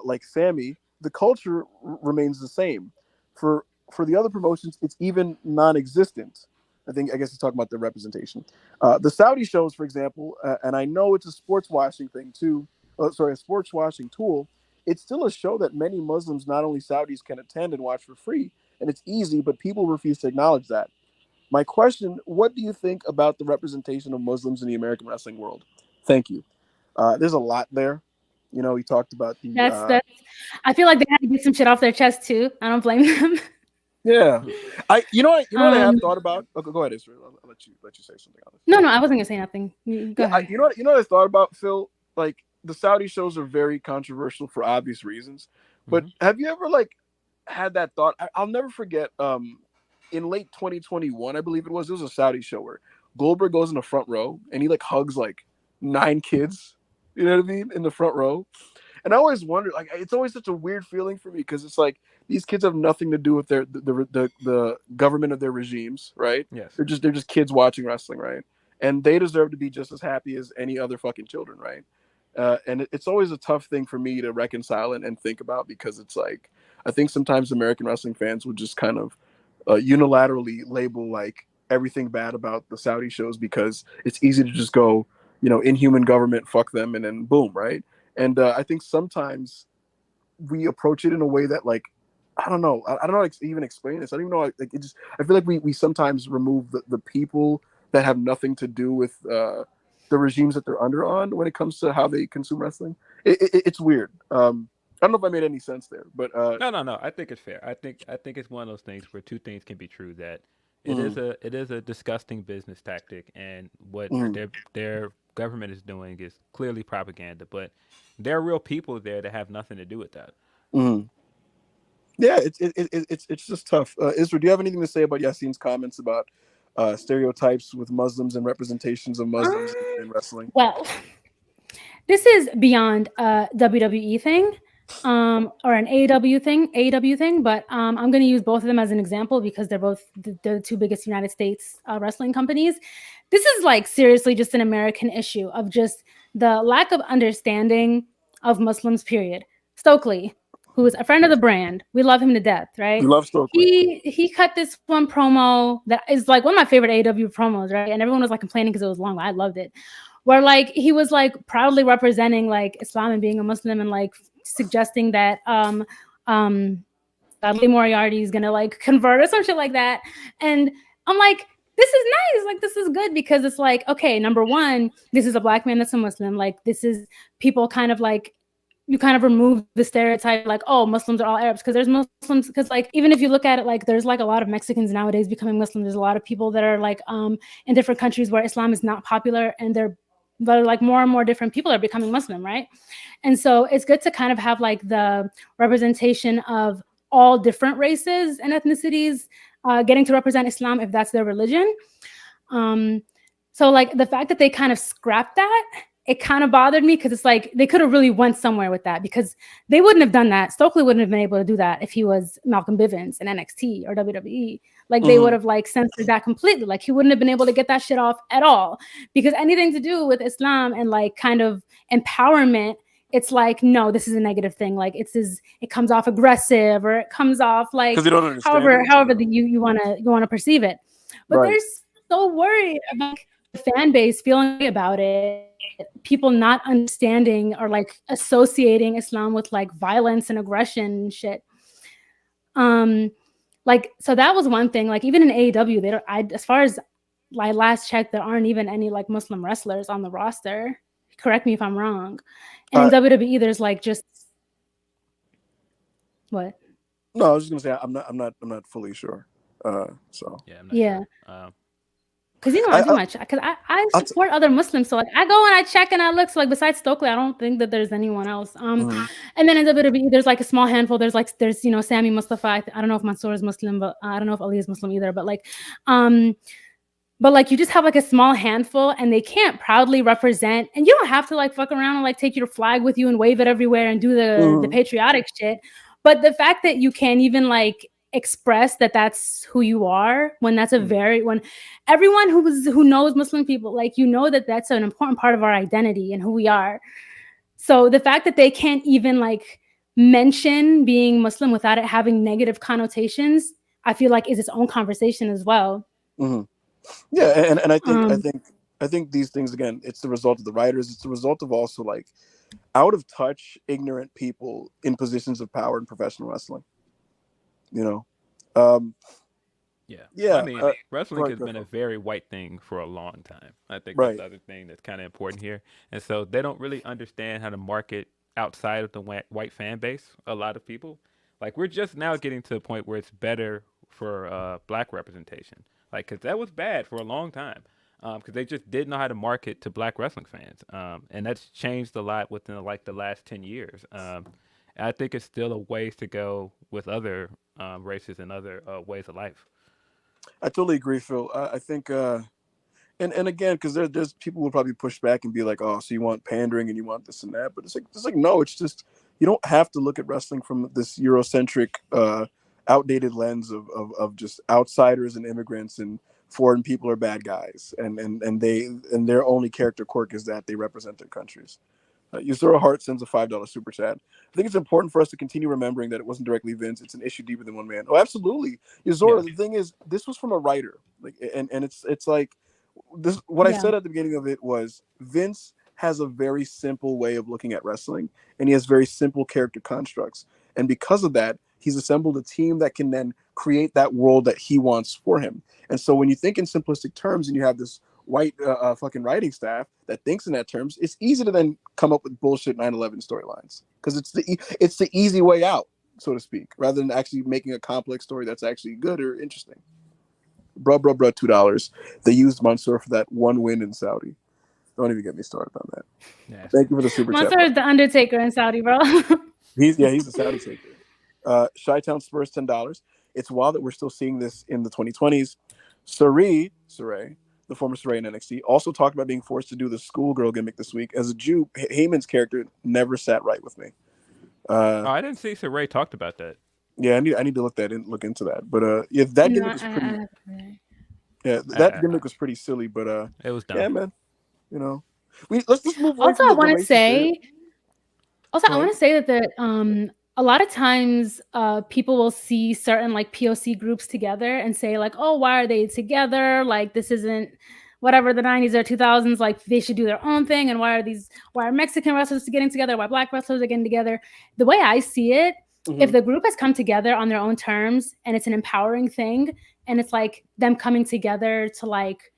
like Sammy, the culture remains the same. For the other promotions, it's even non-existent." I guess he's talking about the representation. The Saudi shows, for example, and I know it's a sports washing thing too. A sports washing tool. It's still a show that many Muslims, not only Saudis, can attend and watch for free, and it's easy, but people refuse to acknowledge that. My question: what do you think about the representation of Muslims in the American wrestling world? Thank you. There's a lot there. He talked about the. That's. I feel like they had to get some shit off their chest too. I don't blame them. Yeah, what I have thought about. Okay, go ahead, Israel. I'll let you say something on this. No, I wasn't gonna say nothing. Go ahead. What I thought about, Phil? Like, the Saudi shows are very controversial for obvious reasons, but have you ever had that thought? I'll never forget. In late 2021, I believe it was a Saudi show where Goldberg goes in the front row and he hugs 9 kids. You know what I mean, in the front row. And I always wondered, it's always such a weird feeling for me because it's these kids have nothing to do with the government of their regimes, right? Yes. They're just kids watching wrestling, right? And they deserve to be just as happy as any other fucking children, right? And it's always a tough thing for me to reconcile and think about because it's I think sometimes American wrestling fans would just kind of unilaterally label everything bad about the Saudi shows because it's easy to just go, inhuman government, fuck them, and then boom, right? And I think sometimes we approach it in a way that I don't know. I don't know how to even explain this. I don't even know. I feel like we sometimes remove the people that have nothing to do with the regimes that they're under on when it comes to how they consume wrestling. It's weird. I don't know if I made any sense there, but no. I think it's fair. I think it's one of those things where two things can be true. That it is a disgusting business tactic, and what their government is doing is clearly propaganda. But there are real people there that have nothing to do with that. Yeah, it's just tough. Israel, do you have anything to say about Yassine's comments about stereotypes with Muslims and representations of Muslims in wrestling? Well, this is beyond a WWE thing or an AEW thing, but I'm going to use both of them as an example because they're both the two biggest United States wrestling companies. This is seriously just an American issue of just the lack of understanding of Muslims, period. Stokely, who is a friend of the brand. We love him to death, right? We love Stokely. He cut this one promo that is one of my favorite AEW promos, right? And everyone was complaining because it was long. I loved it. Where he was proudly representing Islam and being a Muslim and suggesting that Dudley Moriarty is gonna convert or some shit like that. And I'm this is nice. This is good because it's okay, number one, this is a Black man that's a Muslim. This is people kind of you kind of remove the stereotype oh, Muslims are all Arabs, because there's Muslims, because even if you look at it there's a lot of Mexicans nowadays becoming Muslim. There's a lot of people that are in different countries where Islam is not popular, and they're more and more different people are becoming Muslim, right? And so it's good to kind of have the representation of all different races and ethnicities getting to represent Islam if that's their religion. So the fact that they kind of scrapped that, it kind of bothered me because it's they could have really went somewhere with that, because they wouldn't have done that. Stokely wouldn't have been able to do that if he was Malcolm Bivens in NXT or WWE. They would have censored that completely. He wouldn't have been able to get that shit off at all, because anything to do with Islam and kind of empowerment, it's no, this is a negative thing. It comes off aggressive, or it comes off however you want to perceive it. But right. so worried about the fan base feeling about it, people not understanding or like associating Islam with like violence and aggression and shit. Like, so that was one thing. Like, even in AEW, they don't. As far as my last check, there aren't even any like Muslim wrestlers on the roster. Correct me if I'm wrong. And in WWE, there's like just what? No, I was just gonna say I'm not fully sure. So yeah, I'm not sure. Because I do my check. Because I support other Muslims, so like I go and I check and I look. So like besides Stokely, I don't think that there's anyone else. And then in WWE, there's like a small handful. There's Sammy Mustafa. I don't know if Mansoor is Muslim, but I don't know if Ali is Muslim either. But like you just have like a small handful, and they can't proudly represent. And you don't have to like fuck around and like take your flag with you and wave it everywhere and do the patriotic shit. But the fact that you can't even like express that that's who you are, when that's when everyone who knows Muslim people, like, that's an important part of our identity and who we are. So the fact that they can't even like mention being Muslim without it having negative connotations, I feel like is its own conversation as well. Yeah, and I think these things, again, it's the result of the writers. It's the result of also like out of touch, ignorant people in positions of power in professional wrestling. Yeah. I mean, wrestling has been a very white thing for a long time. I think that's the other thing that's kind of important here. And so they don't really understand how to market outside of the white fan base. A lot of people, like, we're just now getting to a point where it's better for black representation. Like, because that was bad for a long time. Because they just didn't know how to market to black wrestling fans. And that's changed a lot within like the last 10 years. I think it's still a ways to go with other races and other ways of life. I totally agree, Phil. I think, and again, because there's people will probably push back and be like, oh, so you want pandering and you want this and that, but it's like no, it's just you don't have to look at wrestling from this Eurocentric, outdated lens of just outsiders and immigrants and foreign people are bad guys, and their only character quirk is that they represent their countries. Yuzura Hart sends a $5 super chat. I think it's important for us to continue remembering that it wasn't directly Vince. It's an issue deeper than one man. Oh, absolutely. Yuzura, the thing is, this was from a writer. Like, and it's like this. What I said at the beginning of it was Vince has a very simple way of looking at wrestling, and he has very simple character constructs. And because of that, he's assembled a team that can then create that world that he wants for him. And so when you think in simplistic terms and you have this white fucking writing staff that thinks in that terms, it's easy to then come up with bullshit 9/11 storylines because it's the easy way out, so to speak, rather than actually making a complex story that's actually good or interesting. Bruh, $2. They used Mansoor for that one win in Saudi. Don't even get me started on that. Yeah. Thank you for the super chat. Mansoor is the Undertaker in Saudi, bro. He's the Saudi taker. Chi-Town Spurs, $10. It's wild that we're still seeing this in the 2020s. Saray, the former Saray in NXT, also talked about being forced to do the schoolgirl gimmick this week. As a Jew, Heyman's character never sat right with me. I didn't see Saray talked about that. Yeah, I need to look into that. But that gimmick was pretty. That gimmick was pretty silly. But it was dumb. Yeah, man. Let's just move. Also, I want to say. I want to say that a lot of times people will see certain like POC groups together and say like, oh, why are they together? Like, this isn't whatever the 90s or 2000s, like they should do their own thing. And why are Mexican wrestlers getting together? Why black wrestlers are getting together? The way I see it, if the group has come together on their own terms and it's an empowering thing, and it's like them coming together to like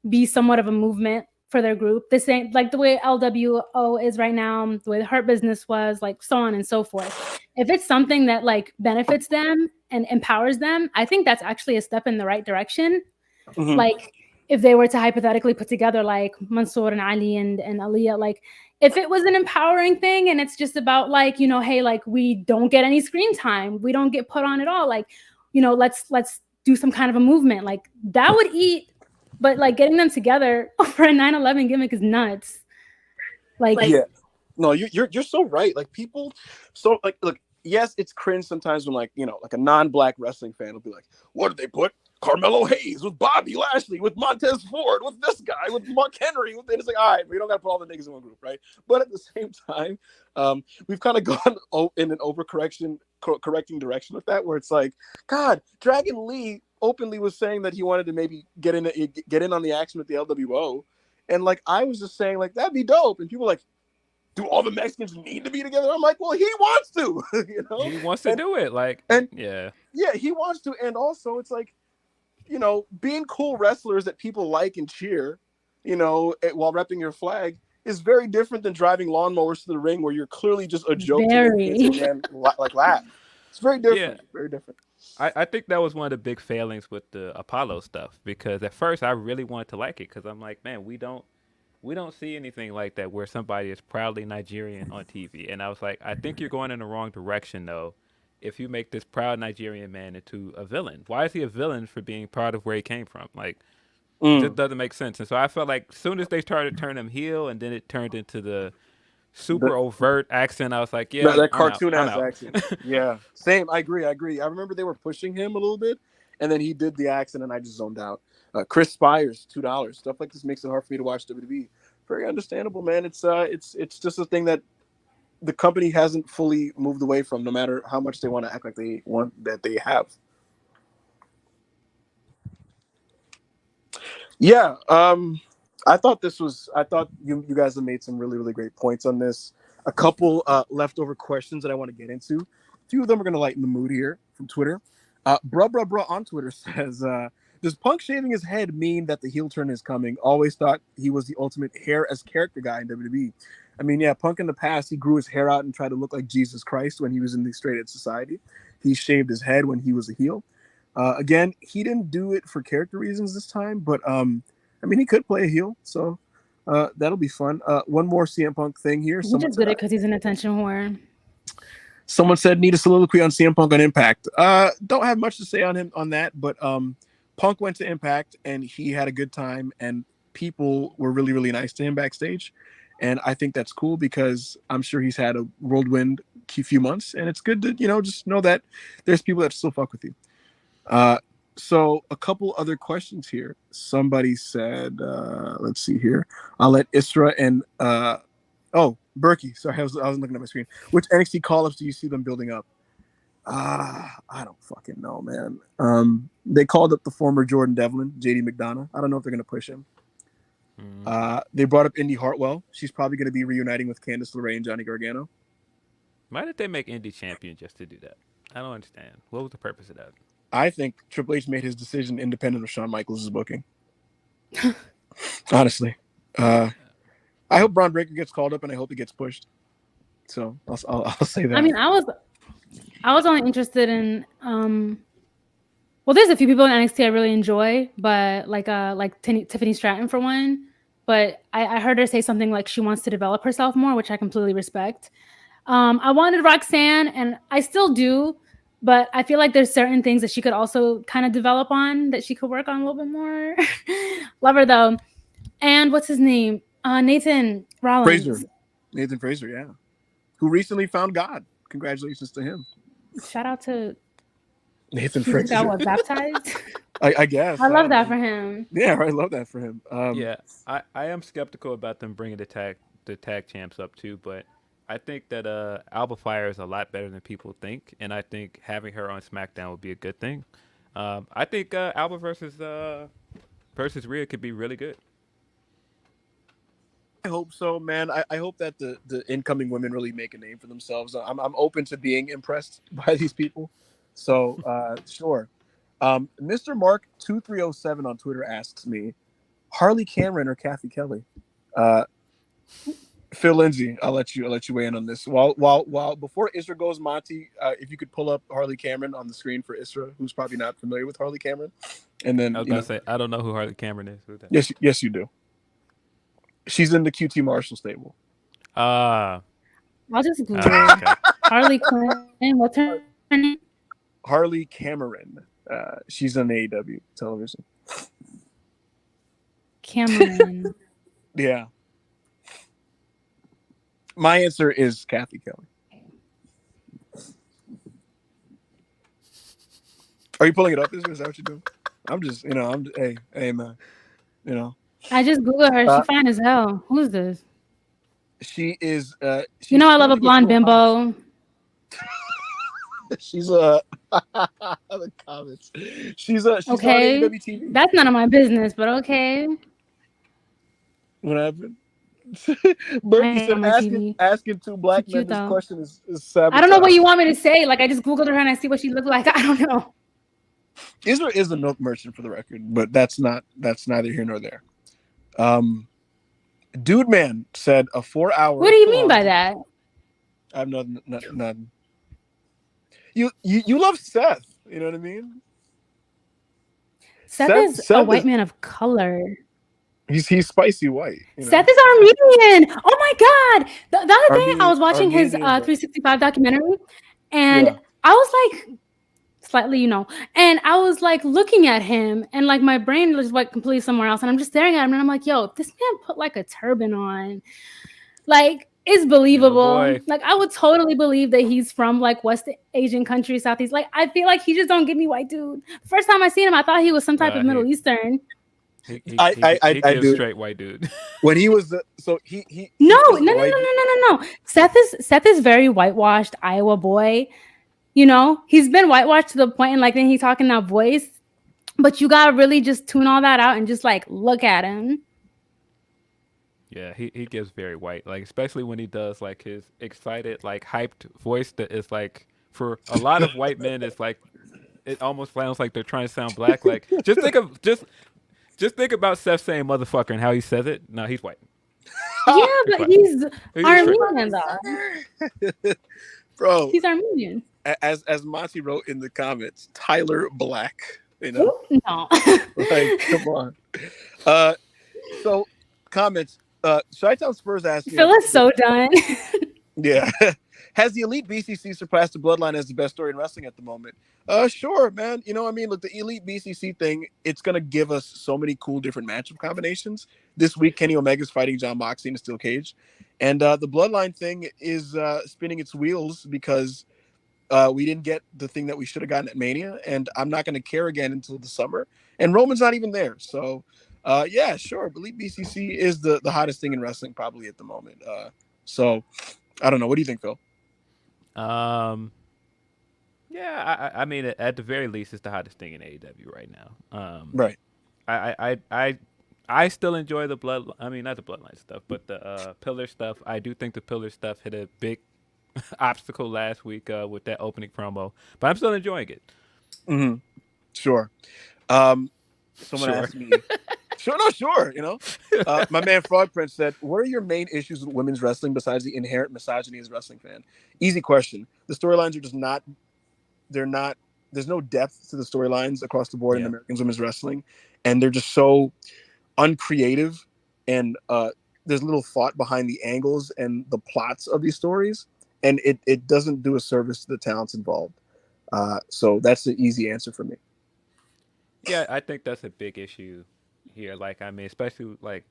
be somewhat of a movement for their group, the same like the way LWO is right now, the way the Hurt Business was, like so on and so forth. If it's something that like benefits them and empowers them, I think that's actually a step in the right direction. Like if they were to hypothetically put together like Mansoor and Ali and Aliyah, like if it was an empowering thing and it's just about like, hey, like we don't get any screen time, we don't get put on at all, like, let's do some kind of a movement, like that would eat. But like getting them together for a 9/11 gimmick is nuts. Like yeah, no, you're so right. Like people, so like look, yes, it's cringe sometimes when like like a non-black wrestling fan will be like, what did they put Carmelo Hayes with Bobby Lashley with Montez Ford with this guy with Mark Henry? And it's like, all right, we don't got to put all the niggas in one group, right? But at the same time, we've kind of gone in an overcorrecting direction with that, where it's like, God, Dragon Lee openly was saying that he wanted to maybe get in on the action with the LWO, and like I was just saying like that'd be dope, and people were like, do all the Mexicans need to be together? I'm like, well, he wants to, you know, He wants to do it, like, and yeah, he wants to, and also it's like, you know, being cool wrestlers that people like and cheer, you know, while repping your flag is very different than driving lawnmowers to the ring where you're clearly just a joke to make Vince McMahon like laugh. It's very different. yeah. Very different. I think that was one of the big failings with the Apollo stuff, because at first I really wanted to like it, because I'm like, man, we don't see anything like that where somebody is proudly Nigerian on TV. And I was like, I think you're going in the wrong direction though if you make this proud Nigerian man into a villain. Why is he a villain for being proud of where he came from? Like, it just doesn't make sense. And so I felt like as soon as they started to turn him heel, and then it turned into the super overt accent, I was like, yeah, that I'm cartoon out. ass accent. Yeah, same. I agree. I remember they were pushing him a little bit, and then he did the accent, and I just zoned out. Chris Spires, $2. Stuff like this makes it hard for me to watch WWE. Very understandable, man. It's just a thing that the company hasn't fully moved away from, no matter how much they want to act like they want that they have. Yeah, I thought you guys have made some really, really great points on this. A couple leftover questions that I want to get into. A few of them are going to lighten the mood here from Twitter. Bruh on Twitter says, does Punk shaving his head mean that the heel turn is coming? Always thought he was the ultimate hair as character guy in WWE. I mean, yeah, Punk in the past, he grew his hair out and tried to look like Jesus Christ when he was in the Straight Edge Society. He shaved his head when he was a heel. Again, he didn't do it for character reasons this time, but I mean, he could play a heel, so that'll be fun. One more CM Punk thing here. He just did it because he's an attention whore. Someone said need a soliloquy on CM Punk on Impact. Don't have much to say on him on that, but Punk went to Impact and he had a good time, and people were really, really nice to him backstage. And I think that's cool because I'm sure he's had a whirlwind few months, and it's good to, you know, just know that there's people that still fuck with you. So a couple other questions here. Somebody said, let's see here. I'll let Isra and Berkey. Sorry, I was looking at my screen. Which NXT call-ups do you see them building up? I don't fucking know, man. They called up the former Jordan Devlin, JD McDonough. I don't know if they're gonna push him. They brought up Indy Hartwell. She's probably gonna be reuniting with Candice LeRae and Johnny Gargano. Why did they make Indy champion just to do that? I don't understand. What was the purpose of that? I think Triple H made his decision independent of Shawn Michaels' booking. Honestly, I hope Braun Breaker gets called up, and I hope he gets pushed. So I'll say that. I mean, I was only interested in well, there's a few people in NXT I really enjoy, but like Tiffany Stratton for one. But I heard her say something like she wants to develop herself more, which I completely respect. I wanted Roxanne, and I still do. But I feel like there's certain things that she could also kind of develop on, that she could work on a little bit more. Love her though. And what's his name? Nathan Rollins. Nathan Fraser, yeah. Who recently found God. Congratulations to him. Shout out to Nathan Fraser. Got what, baptized? I guess. I love that for him. Yeah, I love that for him. Yeah, I am skeptical about them bringing the tag champs up too, but I think that Alba Fire is a lot better than people think, and I think having her on SmackDown would be a good thing. I think Alba versus Rhea could be really good. I hope so, man. I hope that the incoming women really make a name for themselves. I'm open to being impressed by these people. So sure. Mr. Mark 2307 on Twitter asks me, Harley Cameron or Kathy Kelly? Phil Lindsay, I'll let you weigh in on this. While before Isra goes, Monty, if you could pull up Harley Cameron on the screen for Isra, who's probably not familiar with Harley Cameron, and then I was gonna say I don't know who Harley Cameron is. Who's that? Yes, you do. She's in the QT Marshall stable. I'll just Google okay. Harley Quinn. What's her name? Harley Cameron. She's on AEW television. Cameron. Yeah. My answer is Kathy Kelly. Are you pulling it up? Is that what you're doing? I'm just, hey, man. I just Googled her. She's fine as hell. Who's this? She is. I love a blonde bimbo. She's the comments. She's on Okay, AEW TV. that's none of my business, but okay. What happened? I Berkey ain't said on my TV. asking two black She's men cute this though. question is I don't know what sabotage. you want me to say. Like I just googled her and I see what she looked like. I don't know. Israel is a milk merchant for the record, but that's neither here nor there. Dude man said a 4-hour. What do you mean by that? I have nothing. You love Seth, you know what I mean? Seth is a white man of color. He's spicy white. You know? Seth is Armenian. Oh my god! The other day I was watching his Armenian, 365 documentary, and I was like, slightly, and I was like looking at him, and like my brain was like completely somewhere else, and I'm just staring at him, and I'm like, yo, this man put like a turban on, like. It's believable. Oh like I would totally believe that he's from like West Asian countries, Southeast. Like I feel like he just don't give me white dude. First time I seen him, I thought he was some type of Middle Eastern. He I do straight white dude. When he was No. Seth is very whitewashed Iowa boy. He's been whitewashed to the point, and like then he's talking that voice. But you gotta really just tune all that out and just like look at him. Yeah, he gives very white, like especially when he does like his excited, like hyped voice that is like for a lot of white men, it's like it almost sounds like they're trying to sound black. Like just think about Seth saying motherfucker and how he says it. No, he's white. Yeah, but he's Armenian though. Bro, he's Armenian. As Monty wrote in the comments, Tyler Black. No. Like, come on. So comments. Chi-Town Spurs asking. Phil is so done. Yeah. Has the Elite BCC surpassed the Bloodline as the best story in wrestling at the moment? Sure, man. Look, the Elite BCC thing, it's going to give us so many cool different matchup combinations. This week, Kenny Omega's fighting John Moxley in a steel cage. And the Bloodline thing is spinning its wheels because we didn't get the thing that we should have gotten at Mania. And I'm not going to care again until the summer. And Roman's not even there. So, yeah, sure. Elite BCC is the hottest thing in wrestling probably at the moment. So, I don't know. What do you think, Phil? Yeah, I mean, at the very least, it's the hottest thing in AEW right now. Right. I still enjoy the not the Bloodline stuff, but the Pillar stuff. I do think the Pillar stuff hit a big obstacle last week with that opening promo, but I'm still enjoying it. Mm-hmm. Sure. Someone asked me. Sure. My man Frog Prince said, "What are your main issues with women's wrestling besides the inherent misogyny as a wrestling fan?" Easy question. The storylines are just not. They're not. There's no depth to the storylines across the board in American women's wrestling, and they're just so uncreative. And there's little thought behind the angles and the plots of these stories, and it doesn't do a service to the talents involved. So that's the easy answer for me. Yeah, I think that's a big issue here. Like, I mean, especially like,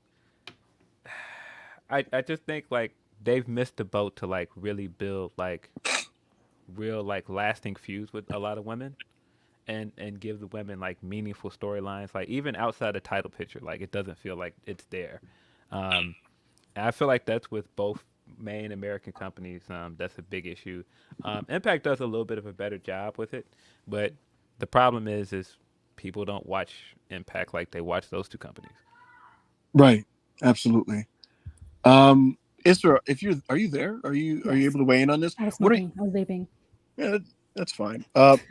I just think like they've missed the boat to like really build like real like lasting feuds with a lot of women, and give the women like meaningful storylines. Like even outside the title picture, like it doesn't feel like it's there. And I feel like that's with both main American companies. That's a big issue. Impact does a little bit of a better job with it, but the problem is people don't watch Impact like they watch those two companies. Right. Absolutely. Isra, are you there? Are you able to weigh in on this? I was vaping. Yeah, that's fine.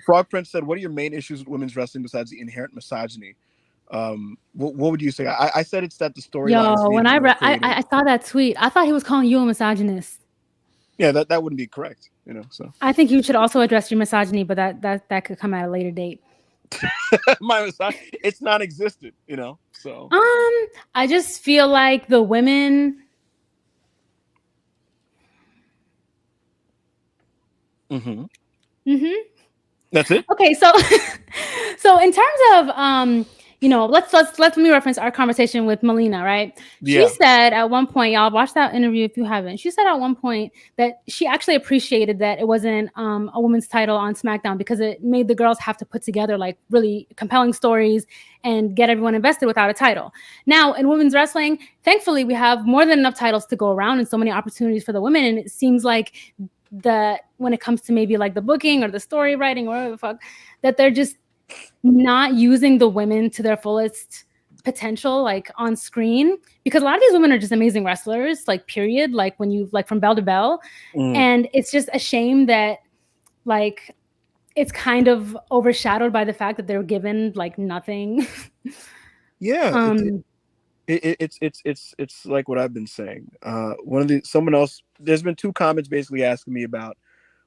Frog Prince said, "What are your main issues with women's wrestling besides the inherent misogyny?" What would you say? I said it's that the story. Yo, when I saw that tweet, I thought he was calling you a misogynist. Yeah, that wouldn't be correct. So I think you should also address your misogyny, but that could come at a later date. My misogyny, it's non-existent. So I just feel like the women. Mm-hmm. Mm-hmm. That's it. Okay, so in terms of let me reference our conversation with Melina, right? Yeah. She said at one point, y'all watch that interview if you haven't. She said at one point that she actually appreciated that it wasn't a women's title on SmackDown because it made the girls have to put together like really compelling stories and get everyone invested without a title. Now in women's wrestling, thankfully we have more than enough titles to go around and so many opportunities for the women, and it seems like when it comes to maybe like the booking or the story writing or whatever the fuck, that they're just not using the women to their fullest potential, like on screen, because a lot of these women are just amazing wrestlers, like period, like when you like from bell to bell. And it's just a shame that like it's kind of overshadowed by the fact that they're given like nothing. Yeah, it's like what I've been saying. Someone else. There's been two comments basically asking me about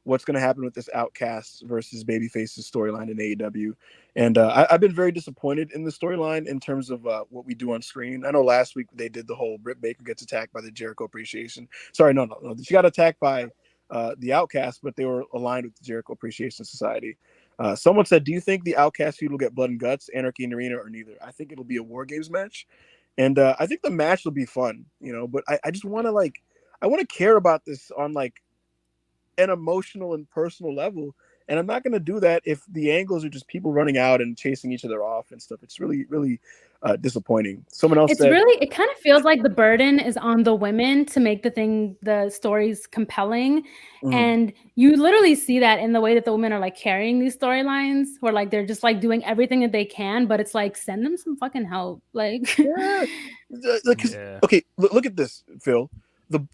what's going to happen with this Outcasts versus Babyface's storyline in AEW, and I've been very disappointed in the storyline in terms of what we do on screen. I know last week they did the whole Britt Baker gets attacked by the Jericho Appreciation. Sorry, no. She got attacked by the Outcasts, but they were aligned with the Jericho Appreciation Society. Someone said, "Do you think the Outcast feud will get blood and guts, Anarchy in the Arena, or neither?" I think it'll be a War Games match, and I think the match will be fun, But I just want to I want to care about this on like an emotional and personal level, and I'm not going to do that if the angles are just people running out and chasing each other off and stuff. It's really, really disappointing. Someone else said, it kind of feels like the burden is on the women to make the stories compelling. And you literally see that in the way that the women are like carrying these storylines, where like they're just like doing everything that they can, but it's like, send them some fucking help. Like, yeah. Okay, look at this, Phil.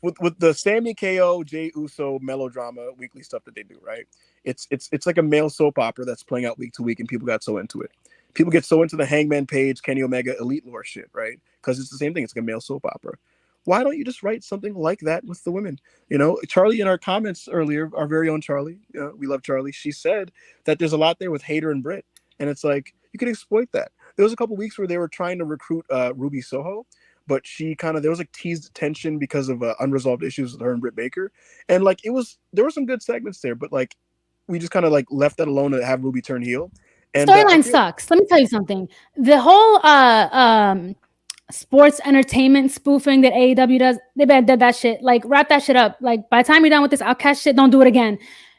With the Sammy KO, Jey Uso melodrama weekly stuff that they do, right? It's like a male soap opera that's playing out week to week, and people got so into it. People get so into the Hangman Page, Kenny Omega, Elite Lore shit, right? Because it's the same thing. It's like a male soap opera. Why don't you just write something like that with the women? Charlie in our comments earlier, our very own Charlie, we love Charlie. She said that there's a lot there with Hayter and Britt, and it's like you could exploit that. There was a couple weeks where they were trying to recruit Ruby Soho, but there was like teased tension because of unresolved issues with her and Britt Baker, and like there were some good segments there, but like we just kind of like left that alone to have Ruby turn heel. And storyline sucks. Let me tell you something. The whole sports entertainment spoofing that AEW does, they better dead that shit. Like, wrap that shit up. Like, by the time you're done with this Outcast shit, don't do it again.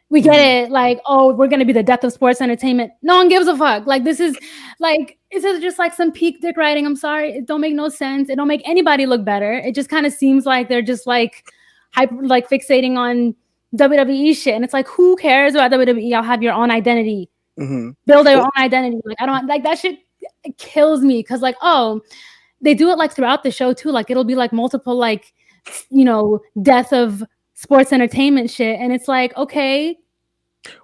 We get it. Like, oh, we're gonna be the death of sports entertainment. No one gives a fuck. Like, this is just like some peak dick writing. I'm sorry, it don't make no sense. It don't make anybody look better. It just kind of seems like they're just like fixating on WWE shit, and it's like, who cares about WWE? Y'all have your own identity. Build your own identity. Like, I don't like that shit. It kills me because like, oh, they do it like throughout the show too. Like, it'll be like multiple like, death of sports entertainment shit, and it's like, okay.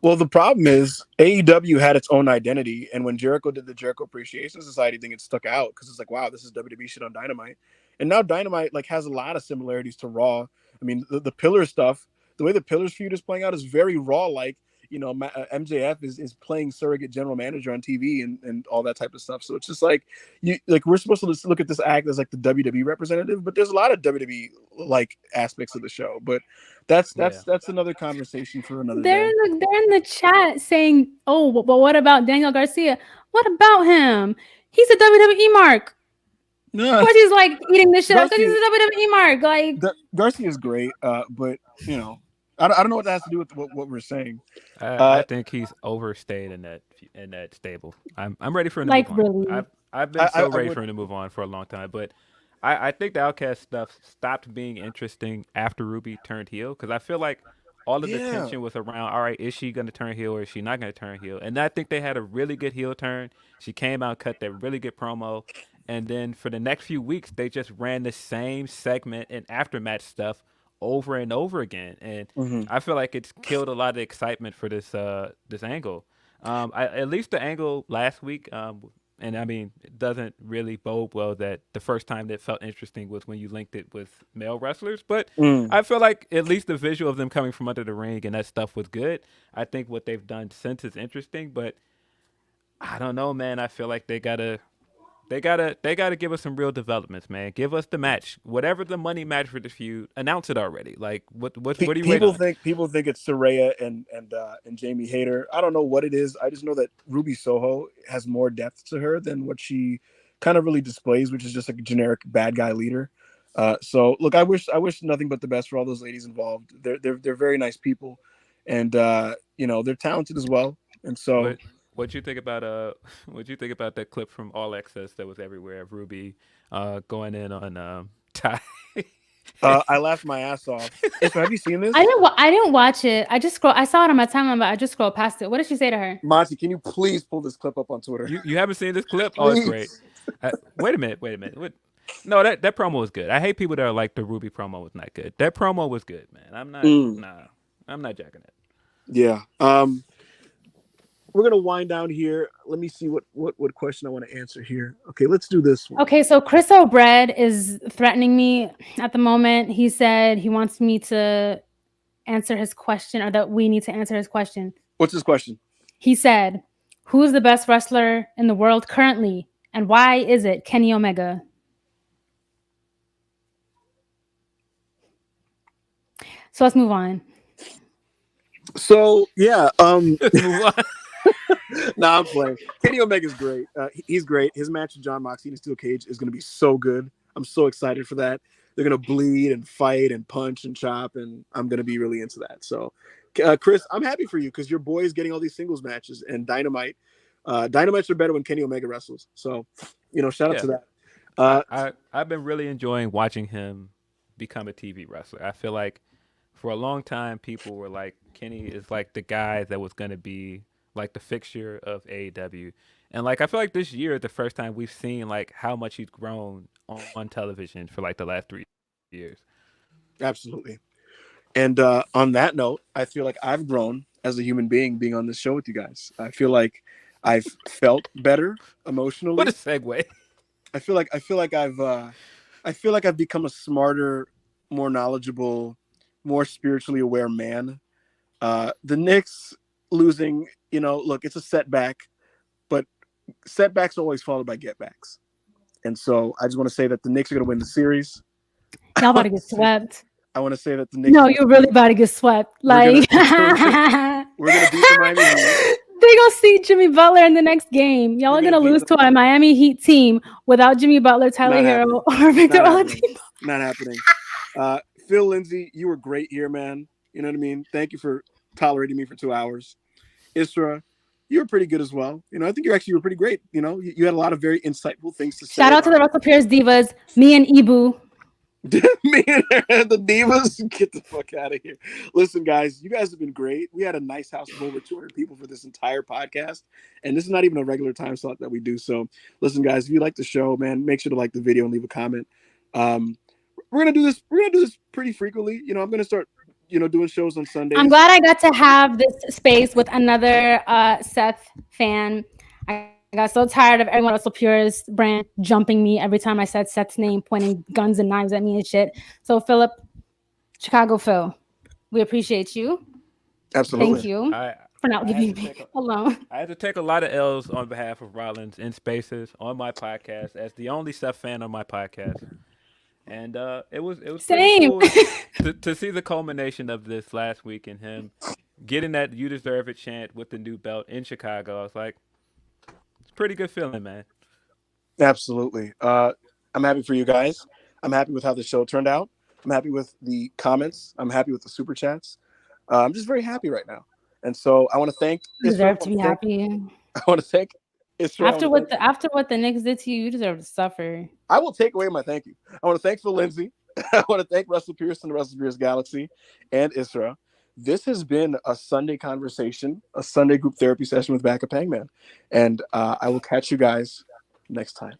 Well, the problem is AEW had its own identity, and when Jericho did the Jericho Appreciation Society thing, it stuck out because it's like, wow, this is WWE shit on Dynamite, and now Dynamite like has a lot of similarities to Raw. I mean, the Pillar stuff, the way the Pillars feud is playing out is very Raw like. MJF is playing surrogate general manager on TV and all that type of stuff. So it's just like we're supposed to look at this act as like the WWE representative, but there's a lot of WWE like aspects of the show. But that's another conversation for another day. They're in the chat saying, "Oh, but what about Daniel Garcia? What about him? He's a WWE mark." No. Of course, he's like eating this shit up because he's a WWE mark. Like, Garcia is great, but I don't know what that has to do with what we're saying. I think he's overstayed in that stable. I'm ready for him to move on. Really? I've been ready for him to move on for a long time, but I think the Outcast stuff stopped being interesting after Ruby turned heel because I feel like all of the tension was around, all right, is she going to turn heel or is she not going to turn heel? And I think they had a really good heel turn. She came out, cut that really good promo, and then for the next few weeks, they just ran the same segment and aftermatch stuff over and over again, and I feel like it's killed a lot of excitement for this angle. At least the angle last week, and I mean, it doesn't really bode well that the first time that felt interesting was when you linked it with male wrestlers. But I feel like at least the visual of them coming from under the ring and that stuff was good. I think what they've done since is interesting, but I don't know, man. I feel like they gotta give us some real developments, man. Give us the match, whatever the money match for the feud. Announce it already. Like what do you people think? People think it's Saraya and Jamie Hayter. I don't know what it is. I just know that Ruby Soho has more depth to her than what she kind of really displays, which is just like a generic bad guy leader. So look, I wish nothing but the best for all those ladies involved. They're very nice people, and they're talented as well. And so. What you think about that clip from All Access that was everywhere of Ruby going in on Ty? I laughed my ass off. So have you seen this? I didn't watch it. I just I saw it on my timeline, but I just scrolled past it. What did she say to her? Monty, can you please pull this clip up on Twitter? You haven't seen this clip? Oh, it's great. Wait a minute. What? No, that promo was good. I hate people that are like the Ruby promo was not good. That promo was good, man. I'm not jacking it. Yeah. We're gonna wind down here. Let me see what question I want to answer here. Okay, let's do this one. Okay, so Chris O'Bread is threatening me at the moment. He said he wants me to answer his question, or that we need to answer his question. What's his question? He said, "Who's the best wrestler in the world currently, and why is it Kenny Omega?" So let's move on. So yeah, nah, I'm playing. Kenny Omega's great. He's great. His match with John Moxley in a steel cage is going to be so good. I'm so excited for that. They're going to bleed and fight and punch and chop, and I'm going to be really into that. So, Chris, I'm happy for you because your boy is getting all these singles matches and Dynamite. Dynamites are better when Kenny Omega wrestles. So, shout out to that. I've been really enjoying watching him become a TV wrestler. I feel like for a long time, people were like, Kenny is like the guy that was going to be like the fixture of AEW. And like, I feel like this year is the first time we've seen like how much he's grown on television for like the last 3 years. Absolutely. And on that note, I feel like I've grown as a human being being on this show with you guys. I feel like I've felt better emotionally. What a segue. I feel like I've become a smarter, more knowledgeable, more spiritually aware man. The Knicks losing, look, it's a setback, but setbacks are always followed by getbacks. And so I just want to say that the Knicks are going to win the series. Y'all about to get swept. I want to say that the Knicks. No, you're really about to get swept. Like, we're gonna beat the Miami Heat. They're gonna see Jimmy Butler in the next game. Y'all are gonna lose to a Miami Heat team without Jimmy Butler, Tyler Hero, or Victor Oladipo. Not happening. Phil Lindsay, you were great here, man. You know what I mean? Thank you for tolerating me for 2 hours. Isra, you were pretty good as well. I think you were pretty great. You had a lot of very insightful things to say. Shout out to the Russell Pierce Divas, me and Ibu. Me and the Divas, get the fuck out of here. Listen, guys, you guys have been great. We had a nice house of over 200 people for this entire podcast, and this is not even a regular time slot that we do. So, listen, guys, if you like the show, man, make sure to like the video and leave a comment. We're gonna do this. We're gonna do this pretty frequently. I'm gonna start, doing shows on Sundays. I'm glad I got to have this space with another Seth fan. I got so tired of everyone else, Purist brand, jumping me every time I said Seth's name, pointing guns and knives at me and shit. So, Philip, Chicago Phil, we appreciate you. Absolutely. Thank you for not leaving me alone. I had to take a lot of L's on behalf of Rollins in Spaces on my podcast as the only Seth fan on my podcast. And it was same cool to see the culmination of this last week and him getting that "You Deserve It" chant with the new belt in Chicago. I was like, it's a pretty good feeling, man. Absolutely. I'm happy for you guys. I'm happy with how the show turned out. I'm happy with the comments. I'm happy with the super chats. I'm just very happy right now. And so I want to thank. You deserve to be happy. I want to thank. After what the Knicks did to you, you deserve to suffer. I will take away my thank you. I want to thank Phil Lindsay. I want to thank Russell Pierce and the Russell Pierce Galaxy and Isra. This has been a Sunday conversation, a Sunday group therapy session with Backup Hangman. And I will catch you guys next time.